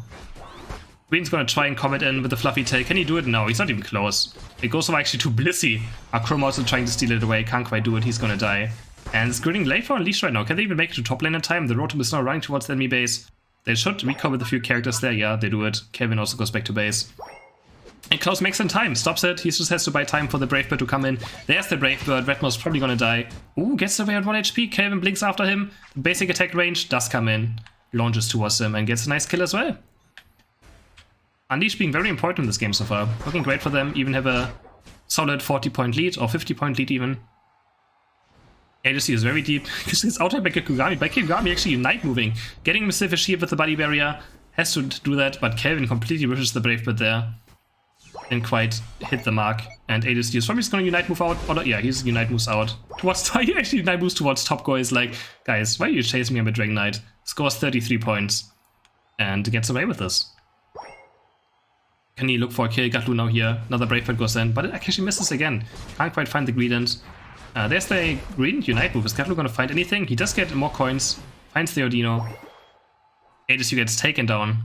Green's gonna try and comment in with the Fluffy Tail. Can he do it? No, he's not even close. It goes over actually to Blissey. Akroma also trying to steal it away, can't quite do it, he's gonna die. And it's getting late for Unleashed right now. Can they even make it to top lane in time? The Rotom is now running towards the enemy base. They should recall with a few characters there. Yeah, they do it. Kelvin also goes back to base. And Klaus makes in time, stops it. He just has to buy time for the Brave Bird to come in. There's the Brave Bird. Redmo's probably gonna die. Ooh, gets away at 1 HP. Kelvin blinks after him. The basic attack range does come in. Launches towards him and gets a nice kill as well. Unleash being very important in this game so far. Looking great for them. Even have a solid 40-point lead or 50-point lead even. ADC is very deep. It's outright by Kikugami. By Kikugami actually Unite moving. Getting himself a shield with the body barrier. Has to do that, but Kelvin completely rushes the Brave Bird there. Didn't quite hit the mark. And ADC is probably just going to Unite move out. Or, yeah, he's Unite moves out. Towards he actually Unite moves towards top goal. Is like, guys, why are you chasing me on the Dragon Knight? Scores 33 points. And gets away with this. Can he look for a kill? Gatlu now here. Another Brave Bird goes in, but it actually misses again. Can't quite find the Greedent. There's the Greedent Unite move. Is Gatlu going to find anything? He does get more coins. Finds the Odino. ADC gets taken down.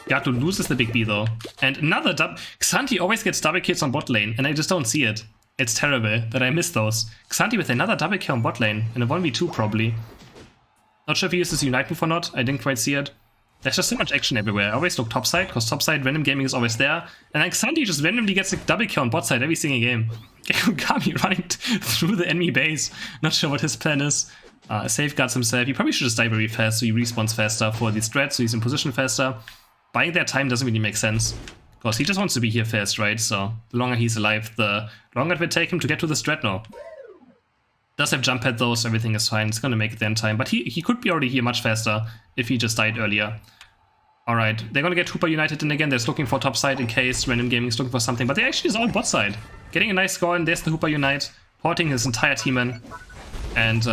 Gatlu loses the big B though. And another Xanthi always gets double kills on bot lane, and I just don't see it. It's terrible that I miss those. Xanthi with another double kill on bot lane, in a 1v2 probably. Not sure if he uses Unite move or not, I didn't quite see it. There's just so much action everywhere. I always look topside, because topside Random Gaming is always there. And then Xanthi just randomly gets a double kill on bot side every single game. Kikugami running through the enemy base. Not sure what his plan is. Safeguards himself. He probably should just die very fast so he respawns faster for these threats, so he's in position faster. Buying their time doesn't really make sense. Because he just wants to be here first, right? So the longer he's alive, the longer it will take him to get to this Dreadnought. Does have jump pad though, so everything is fine. It's gonna make it there in time. But he could be already here much faster if he just died earlier. Alright, they're gonna get Hooper United in again. They're just looking for top side in case Random Gaming is looking for something. But they actually is all bot side. Getting a nice score, and there's the Hooper Unite. Porting his entire team in. And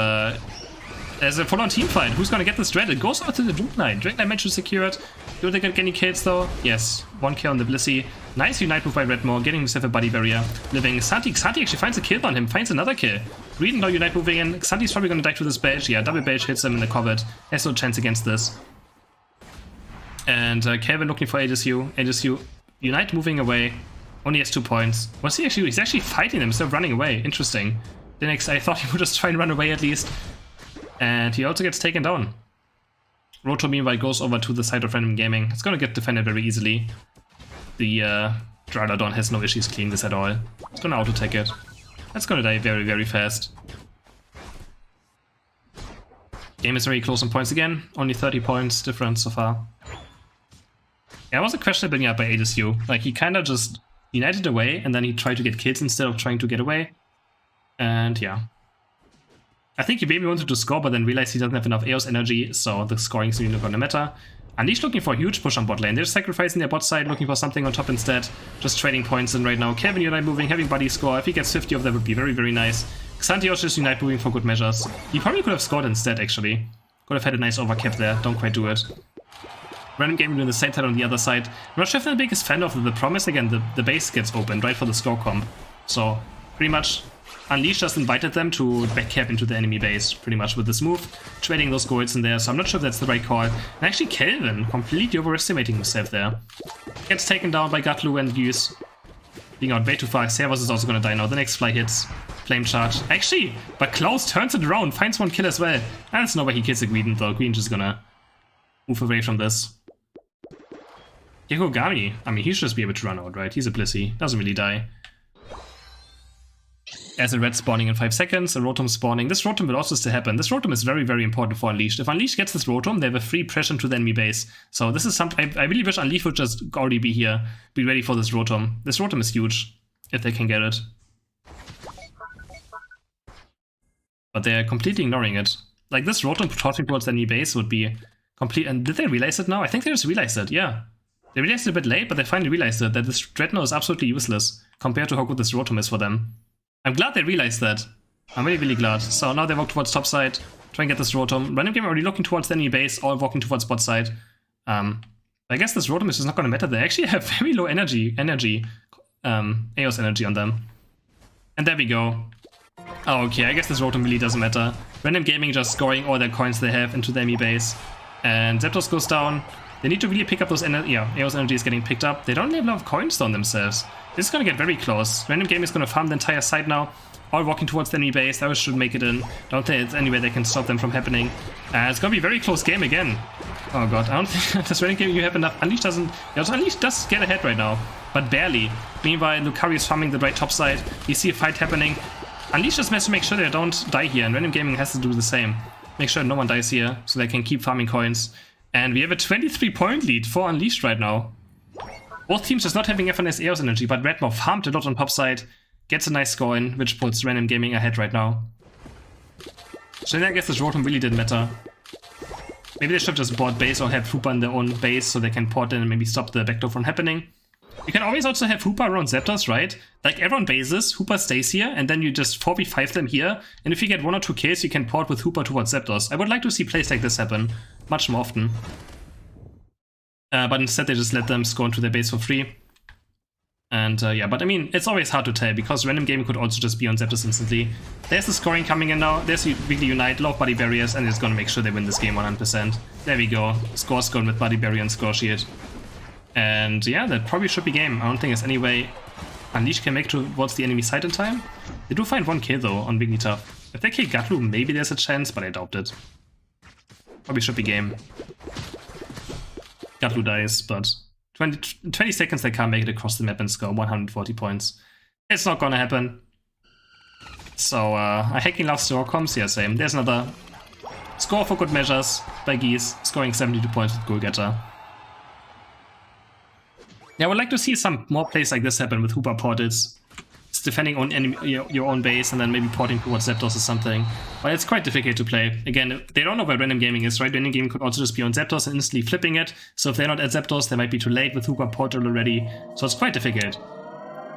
there's a full-on team fight. Who's gonna get this Dread? It goes out to the Dragon Knight. Dragon Knight managed to secure it. Do they get any kills though? Yes. 1 kill on the Blissey. Nice Unite move by Redmo, getting himself a body barrier. Living. Xanthi actually finds a kill on him, finds another kill. Greedent now Unite moving in. Xanthi's probably gonna die to this Belge. Yeah, double Belge hits him in the covert. Has no chance against this. And Kelvin looking for ADSU. ADSU Unite moving away. Only has 2 points. What's he actually? He's actually fighting them instead of running away. Interesting. Then I thought he would just try and run away at least. And he also gets taken down. Roto meanwhile goes over to the side of Random Gaming. It's gonna get defended very easily. The Drylodon has no issues cleaning this at all. It's gonna auto-take it. That's gonna die very, very fast. Game is very close on points again. Only 30 points difference so far. Yeah, it was a question bringing up by ADSU. Like, he kinda just united away, and then he tried to get kills instead of trying to get away. And yeah. I think he maybe wanted to score, but then realized he doesn't have enough Eos energy, so the scoring is really not gonna matter. Unleash looking for a huge push on bot lane. They're just sacrificing their bot side, looking for something on top instead. Just trading points in right now. Kelvin Unite moving, having buddy score. If he gets 50 of that would be very, very nice. Xanthi also just Unite moving for good measures. He probably could have scored instead, actually. Could have had a nice overcap there. Don't quite do it. Random Gaming doing the same side on the other side. I'm not sure if I'm the biggest fan of the promise. Again, the base gets opened right for the score comp. So, pretty much Unleash just invited them to backcap into the enemy base, pretty much with this move, trading those golds in there, so I'm not sure if that's the right call. And actually Kelvin, completely overestimating himself there. Gets taken down by Gatlu and Use. Being out way too far, Servus is also gonna die now, the next fly hits. Flame charge. Actually, but Klaus turns it around, finds 1 kill as well. That's not where he kills the Greedent though, Greedent is gonna move away from this. Kikugami, I mean, he should just be able to run out, right? He's a Blissey, doesn't really die. As a red spawning in 5 seconds, a Rotom spawning. This Rotom will also still happen. This Rotom is very, very important for Unleashed. If Unleashed gets this Rotom, they have a free pressure to the enemy base. So this is something I really wish Unleashed would just already be here, be ready for this Rotom. This Rotom is huge, if they can get it. But they're completely ignoring it. Like, this Rotom tossing towards the enemy base would be complete. And did they realize it now? I think they just realized it, yeah. They realized it a bit late, but they finally realized it, that this Dreadnought is absolutely useless compared to how good this Rotom is for them. I'm glad they realized that. I'm really, really glad. So now they walk towards top side, try and get this Rotom. Random Game already looking towards the enemy base, all walking towards bot side. I guess this Rotom is just not going to matter. They actually have very low energy, Eos energy on them. And there we go. Oh, okay, I guess this Rotom really doesn't matter. Random Gaming just scoring all their coins they have into the enemy base. And Zapdos goes down. They need to really pick up those energy. Yeah, Eos energy is getting picked up. They don't have a lot of coins on themselves. This is going to get very close. Random Game is going to farm the entire side now. All walking towards the enemy base. Those should make it in. Don't think it's any way they can stop them from happening. It's going to be a very close game again. Oh god, I don't think this Random Gaming you have enough. Unleash doesn't... Yeah, Unleash does get ahead right now, but barely. Meanwhile, Lucario is farming the right top side. You see a fight happening. Unleash just has to make sure they don't die here, and Random Gaming has to do the same. Make sure no one dies here, so they can keep farming coins. And we have a 23-point lead for Unleashed right now. Both teams just not having FNS Eos energy, but Redmore farmed a lot on top side, gets a nice score in, which puts Random Gaming ahead right now. So then I guess this Rotom really didn't matter. Maybe they should have just bought base or have Hoopa in their own base so they can port in and maybe stop the backdoor from happening. You can always also have Hoopa around Zapdos, right? Like everyone bases, Hoopa stays here, and then you just 4v5 them here. And if you get 1 or 2 kills, you can port with Hoopa towards Zapdos. I would like to see plays like this happen much more often. But instead they just let them score into their base for free. And yeah, but I mean, it's always hard to tell because Random Gaming could also just be on Zapdos instantly. There's the scoring coming in now. There's Weekly Unite, Love Body Barriers, and it's gonna make sure they win this game 100%. There we go. Score's gone with Body Barrier and Score Shield. And yeah, that probably should be game. I don't think there's any way Unleash can make towards the enemy side in time. They do find 1 kill though on Wigglytuff. If they kill Gatlu, maybe there's a chance, but I doubt it. Probably should be game. Gatlu dies, but 20 seconds they can't make it across the map and score 140 points. It's not gonna happen. So, I hacking love store comms, yeah, same. There's another score for good measures by Geese, scoring 72 points with Goal Getter. Yeah, I would like to see some more plays like this happen with Hoopa portals. It's defending on your own base and then maybe porting towards Zapdos or something. But it's quite difficult to play. Again, they don't know where Random Gaming is, right? Random Gaming could also just be on Zapdos and instantly flipping it. So if they're not at Zapdos, they might be too late with Hoopa portal already. So it's quite difficult.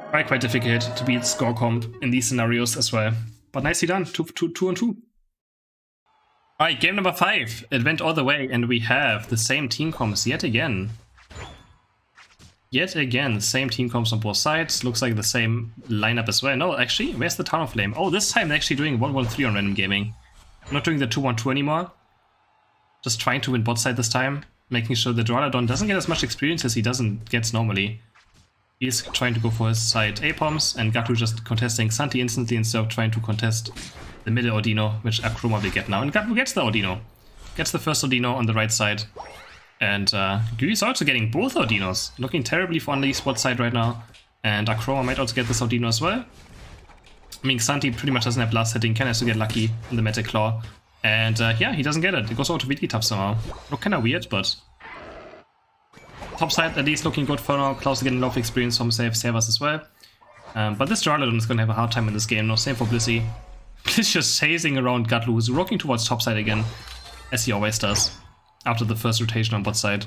Quite difficult to beat score comp in these scenarios as well. But nicely done, 2 on 2. Alright, game number 5. It went all the way and we have the same team comps yet again. Yet again, same team comps on both sides. Looks like the same lineup as well. No, actually, where's the Talonflame? Oh, this time they're actually doing 1-1-3 on Random Gaming. I'm not doing the 2-1-2 anymore. Just trying to win bot side this time. Making sure that Duraludon doesn't get as much experience as he gets normally. He's trying to go for his side A-Poms, and Gatlu just contesting Santi instantly instead of trying to contest the middle Audino, which Akroma will get now. And Gatlu gets the Audino. Gets the first Audino on the right side. And Gui is also getting both Audinos. Looking terribly for Unleashed bot side right now. And Akroma might also get this Audino as well. I mean, Santi pretty much doesn't have blast hitting. Ken has to get lucky in the Meta Claw. And yeah, he doesn't get it. It goes over to Wigglytuff somehow. Look kinda weird, but... Top side at least looking good for now. Klaus getting a lot of experience from safe servers as well. But this Duraludon is gonna have a hard time in this game. No, same for Blissey. Bliss just chasing around Gatlu, who's rocking towards top side again. As he always does. After the first rotation on bot side.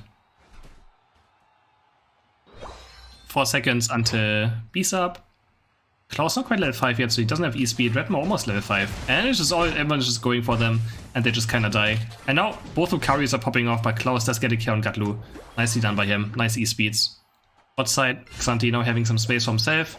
4 seconds until B-Sub. Klaus not quite level 5 yet, so he doesn't have E-Speed. Redmore almost level 5. And it's just everyone's just going for them, and they just kinda die. And now both Lucarios are popping off, but Klaus does get a kill on Gatlu. Nicely done by him. Nice E-Speeds. Bot side, Xanthi now having some space for himself.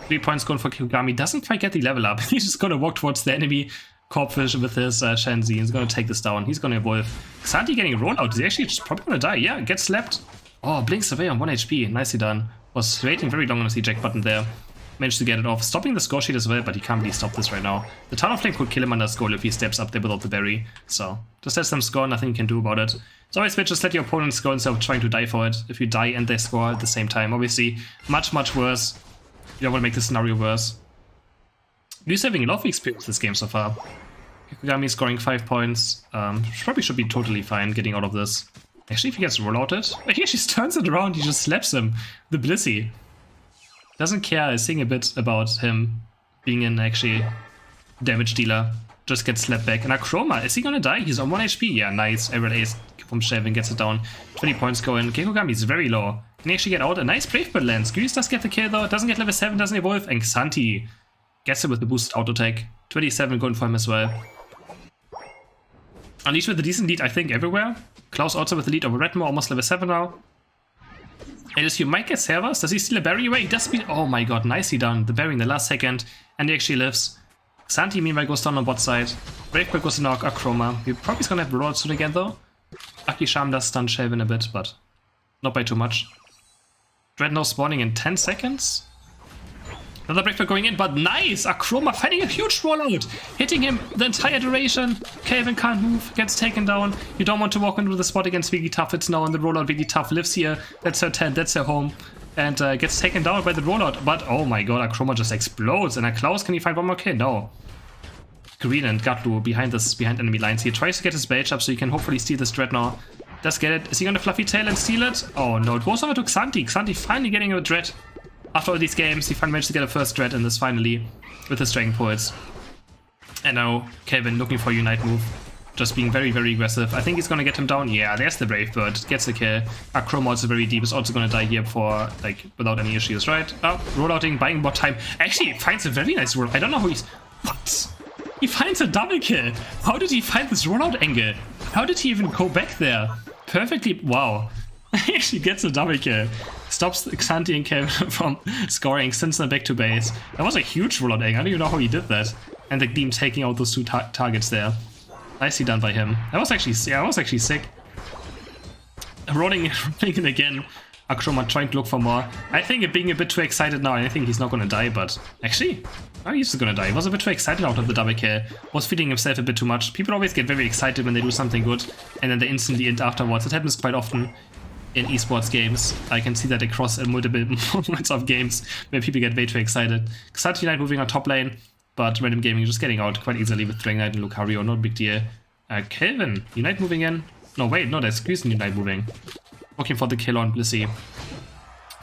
3 points going for Kikugami. Doesn't quite get the level up. He's just gonna walk towards the enemy. Corpfish with his Shenzi. He's gonna take this down. He's gonna evolve. Xanthi getting a rollout. He's actually just probably gonna die. Yeah, gets slapped. Oh, blinks away on 1 HP. Nicely done. Was waiting very long on the eject button there. Managed to get it off. Stopping the score sheet as well, but he can't really stop this right now. The Talonflame could kill him under Skull if he steps up there without the berry. So, just let them score, nothing you can do about it. It's always better just let your opponent score instead of trying to die for it. If you die and they score at the same time. Obviously, much worse. You don't want to make the scenario worse. He's having a lot of experience this game so far. Kikugami scoring 5 points. Probably should be totally fine getting out of this. Actually, if he gets rollouted, he just turns it around, he just slaps him. The Blissey. Doesn't care, I sing a bit about him being an actually damage dealer. Just gets slapped back. And Akroma, is he gonna die? He's on 1 HP. Yeah, nice. Aerial Ace from Shelvin gets it down. 20 points going. Kikugami is very low. Can he actually get out? A nice Brave Bird lands. Goose does get the kill though. Doesn't get level 7, doesn't evolve. And Xanthi gets it with the boosted auto attack. 27 going for him as well. Unleashed with a decent lead, I think, everywhere. Klaus also with the lead over Redmore, almost level 7 now. LSU might get servers. Does he steal a berry away? He does beat. Oh my god, nicely done. The berry in the last second. And he actually lives. Xanthi meanwhile goes down on bot side. Bravebird goes to knock Akroma. He probably is gonna have rollout soon again though. Lucky Charm does stun Shelvin a bit, but not by too much. Dreadnought spawning in 10 seconds. Another breakthrough going in, but nice! Akroma finding a huge rollout, hitting him the entire duration. Kelvin can't move, gets taken down. You don't want to walk into the spot against Wigglytuff. It's now on the rollout. Wigglytuff lives here. That's her tent, that's her home. And gets taken down by the rollout. But oh my god, Akroma just explodes. And Klaus, can he find one more kill? No. Green and Gatlu behind enemy lines. He tries to get his Belch up so he can hopefully steal this Dreadnought. Does get it. Is he gonna Fluffy Tail and steal it? Oh no, it goes over to Xanthi. Xanthi finally getting a Dread. After all these games, he finally managed to get a first Dread in this finally with his Dragon Pulse. And now Kelvin looking for a Unite move. Just being very, very aggressive. I think he's gonna get him down. Yeah, there's the Brave Bird. Gets the kill. Akroma also very deep. Is also gonna die here for, like, without any issues, right? Oh, rollouting, buying bot time. Actually, he finds a very nice roll. I don't know how he's... What? He finds a double kill. How did he find this rollout angle? How did he even go back there? Perfectly... Wow. He actually gets a double kill. Stops Xanthi and Kelvin from scoring, sends them back to base. That was a huge rollout angle. I don't even know how he did that. And the team taking out those two targets there. Nicely done by him. That was actually, yeah, that was actually sick. Rolling in again. Akroma trying to look for more. I think being a bit too excited now. I think he's not gonna die, but actually, oh, he's gonna die. He was a bit too excited out of the double kill. Was feeding himself a bit too much. People always get very excited when they do something good, and then they instantly end afterwards. It happens quite often in esports games. I can see that across multiple moments of games where people get way too excited. Xanthi Unite moving on top lane. But Random Gaming just getting out quite easily with Dragon Knight and Lucario, no big deal. Kelvin, Unite moving in. No, wait, no, that's Squeeze and Unite moving. Looking for the kill on Blissey.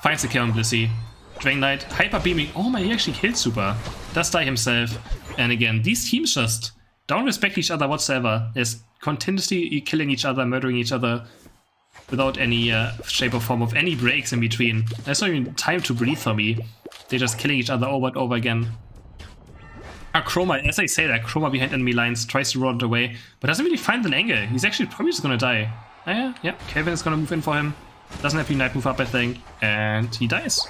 Finds the kill on Blissey. Dragon Knight, Hyper Beaming. Oh my, he actually killed Super. Does die himself. And again, these teams just don't respect each other whatsoever. There's continuously killing each other, murdering each other without any shape or form of any breaks in between. There's not even time to breathe for me. They're just killing each other over and over again. Akroma, as I say that, Akroma behind enemy lines, tries to roll it away, but doesn't really find an angle. He's actually probably just gonna die. Yeah, Kelvin is gonna move in for him. Doesn't have Unite move up, I think, and he dies.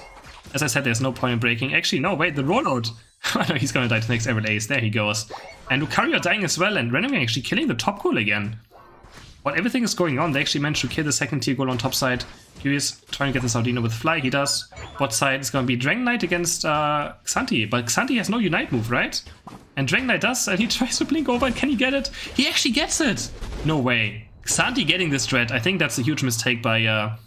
As I said, there's no point in breaking. Actually, no, wait, the rollout. No, he's gonna die to the next Emerald Ace. There he goes. And Lucario dying as well, and Random actually killing the top goal again. While everything is going on, they actually managed to kill the second tier goal on top side. Curious, trying to get this Audino with Fly, he does. Bot side is going to be Dragon Knight against Xanthi, but Xanthi has no Unite move, right? And Dragon Knight does, and he tries to blink over, can he get it? He actually gets it! No way. Xanthi getting this Dread, I think that's a huge mistake by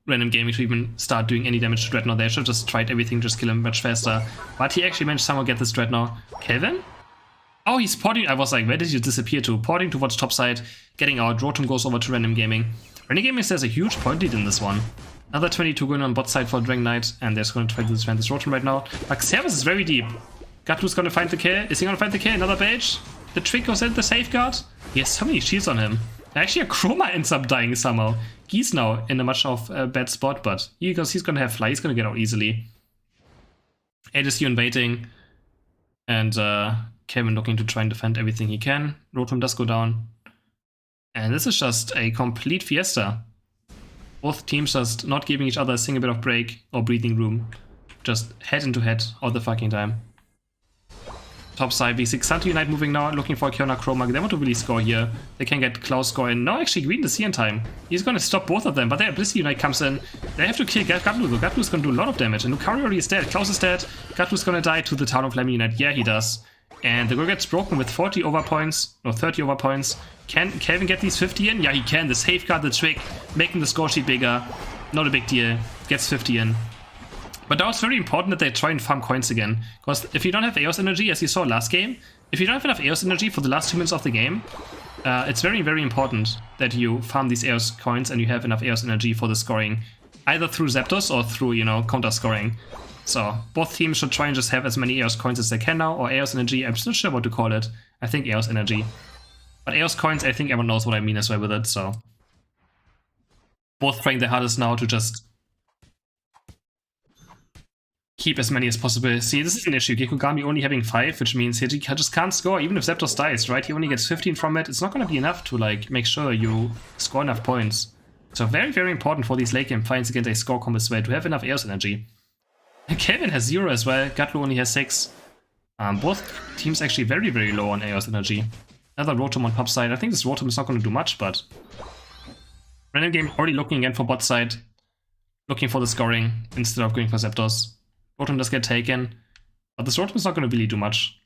Random Gaming to even start doing any damage to Dreadnought. They should have just tried everything, just kill him much faster. But he actually managed to somehow get this Dreadnought. Kelvin? Oh, he's porting. I was like, where did you disappear to? Porting towards top side, getting out. Rotom goes over to Random Gaming. Random Gaming says a huge point lead in this one. Another 22 going on bot side for Dragon Knight, and they're going to try to defend this Rotom right now. But Xerxes is very deep. Gatlu's going to find the kill. Is he going to find the kill? Another Belch? The trick goes in the safeguard. He has so many shields on him. Actually, Akroma ends up dying somehow. He's now in a much of a bad spot, but he's going to have Fly. He's going to get out easily. ADSU invading. And Kelvin looking to try and defend everything he can. Rotom does go down. And this is just a complete fiesta. Both teams just not giving each other a single bit of break or breathing room. Just head into head all the fucking time. Top side, V6 Xanthi Unite moving now, looking for Kiona Chroma. They want to really score here. They can get Klaus score in. No, actually, Green does see in time. He's going to stop both of them, but there, Blissey Unite comes in. They have to kill Gatlu, though. Gatlu's going to do a lot of damage. And Lucario already is dead. Klaus is dead. Gatlu's going to die to the Town of Lemon Unite. Yeah, he does. And the goal gets broken with 40 over points, or 30 over points. Can Kelvin get these 50 in? Yeah, he can. The safeguard, the trick, making the score sheet bigger. Not a big deal. Gets 50 in. But now it's very important that they try and farm coins again. Because if you don't have Eos energy, as you saw last game, if you don't have enough Eos energy for the last 2 minutes of the game, it's very, very important that you farm these Eos coins and you have enough Eos energy for the scoring. Either through Zapdos or through, you know, counter scoring. So both teams should try and just have as many Eos coins as they can now, or Eos energy, I'm not sure what to call it. I think Eos energy. But Eos coins, I think everyone knows what I mean as well with it, so. Both trying their hardest now to just keep as many as possible. See, this is an issue. Gekugami only having 5, which means he just can't score, even if Zapdos dies, right? He only gets 15 from it. It's not going to be enough to, like, make sure you score enough points. So very, very important for these late game fights against a score combo as well, to have enough Eos energy. Kelvin has 0 as well. Gatlu only has 6. Both teams actually very, very low on Eos energy. Another Rotom on top side. I think this Rotom is not going to do much, but Random Game already looking again for bot side. Looking for the scoring instead of going for Zapdos. Rotom does get taken. But this Rotom is not going to really do much.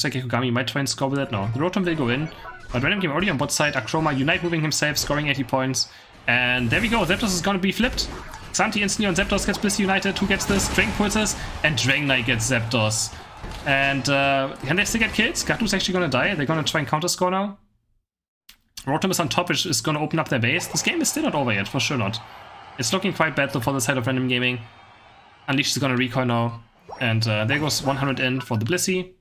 Looks like Gekogami might try and score with it. No, the Rotom will go in. But Random Game already on bot side. Akroma Unite moving himself, scoring 80 points. And there we go. Zapdos is going to be flipped. Xanthi instantly on Zapdos gets Blissey United. Who gets this? Drain pulses. And Dragonite gets Zapdos. And can they still get kills? Gadu's actually going to die. They're going to try and counter score now. Rotom is on top, which is going to open up their base. This game is still not over yet, for sure not. It's looking quite bad though for the side of Random Gaming. Unleash is going to recoil now. And there goes 100 in for the Blissey.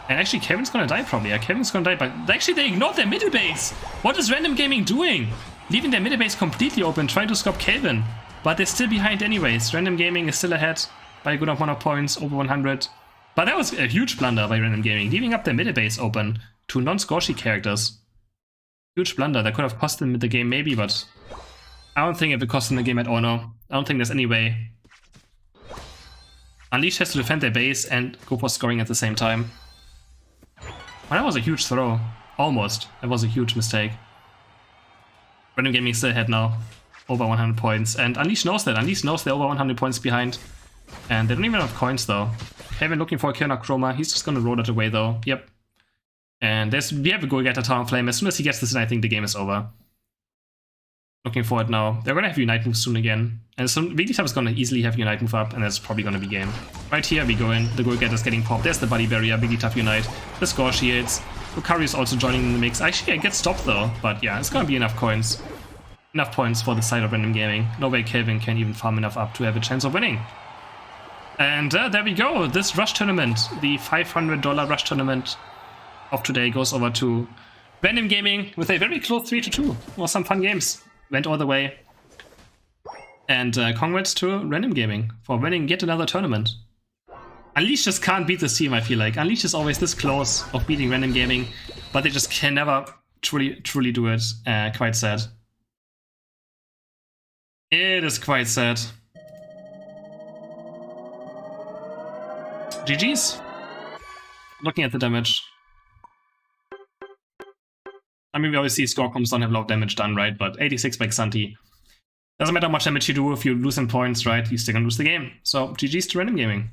And actually, Kevin's going to die probably. Yeah, Kevin's going to die, but actually they ignored their middle base. What is Random Gaming doing? Leaving their middle base completely open, trying to stop Kelvin. But they're still behind anyways. Random Gaming is still ahead by a good amount of points, over 100. But that was a huge blunder by Random Gaming, leaving up their middle base open to non-Scorchy characters. Huge blunder. That could have cost them the game maybe, but I don't think it would cost them the game at all, no. I don't think there's any way. Unleash has to defend their base and go for scoring at the same time. Well, that was a huge throw. Almost. That was a huge mistake. Random Gaming still ahead now. Over 100 points. And Unleash knows that. Unleash knows they're over 100 points behind. And they don't even have coins though. Kevin looking for a kill on Akroma. He's just gonna roll that away though. Yep. And we have a Goalgetter Talonflame. As soon as he gets this in, I think the game is over. Looking for it now. They're gonna have Unite move soon again. And soon Wigglytuff is gonna easily have Unite move up, and that's probably gonna be game. Right here we go in. The Goalgetter's getting popped. There's the Buddy Barrier, Wigglytuff Unite. The Score Shields. Lucario is also joining in the mix. Actually, I get stopped though, but yeah, it's gonna be enough coins. Enough points for the side of Random Gaming. No way Kelvin can even farm enough up to have a chance of winning. And there we go. This Rush Tournament, the $500 Rush Tournament of today, goes over to Random Gaming with a very close 3-2. Was some fun games. Went all the way. And congrats to Random Gaming for winning yet another tournament. Unleash just can't beat this team, I feel like. Unleash is always this close of beating Random Gaming, but they just can never truly do it. Quite sad. It is quite sad. GG's. Looking at the damage. I mean, we always see score comps don't have a lot of damage done, right? But 86 by Xanthi. Doesn't matter how much damage you do if you lose in points, right? You're still gonna lose the game. So GG's to Random Gaming.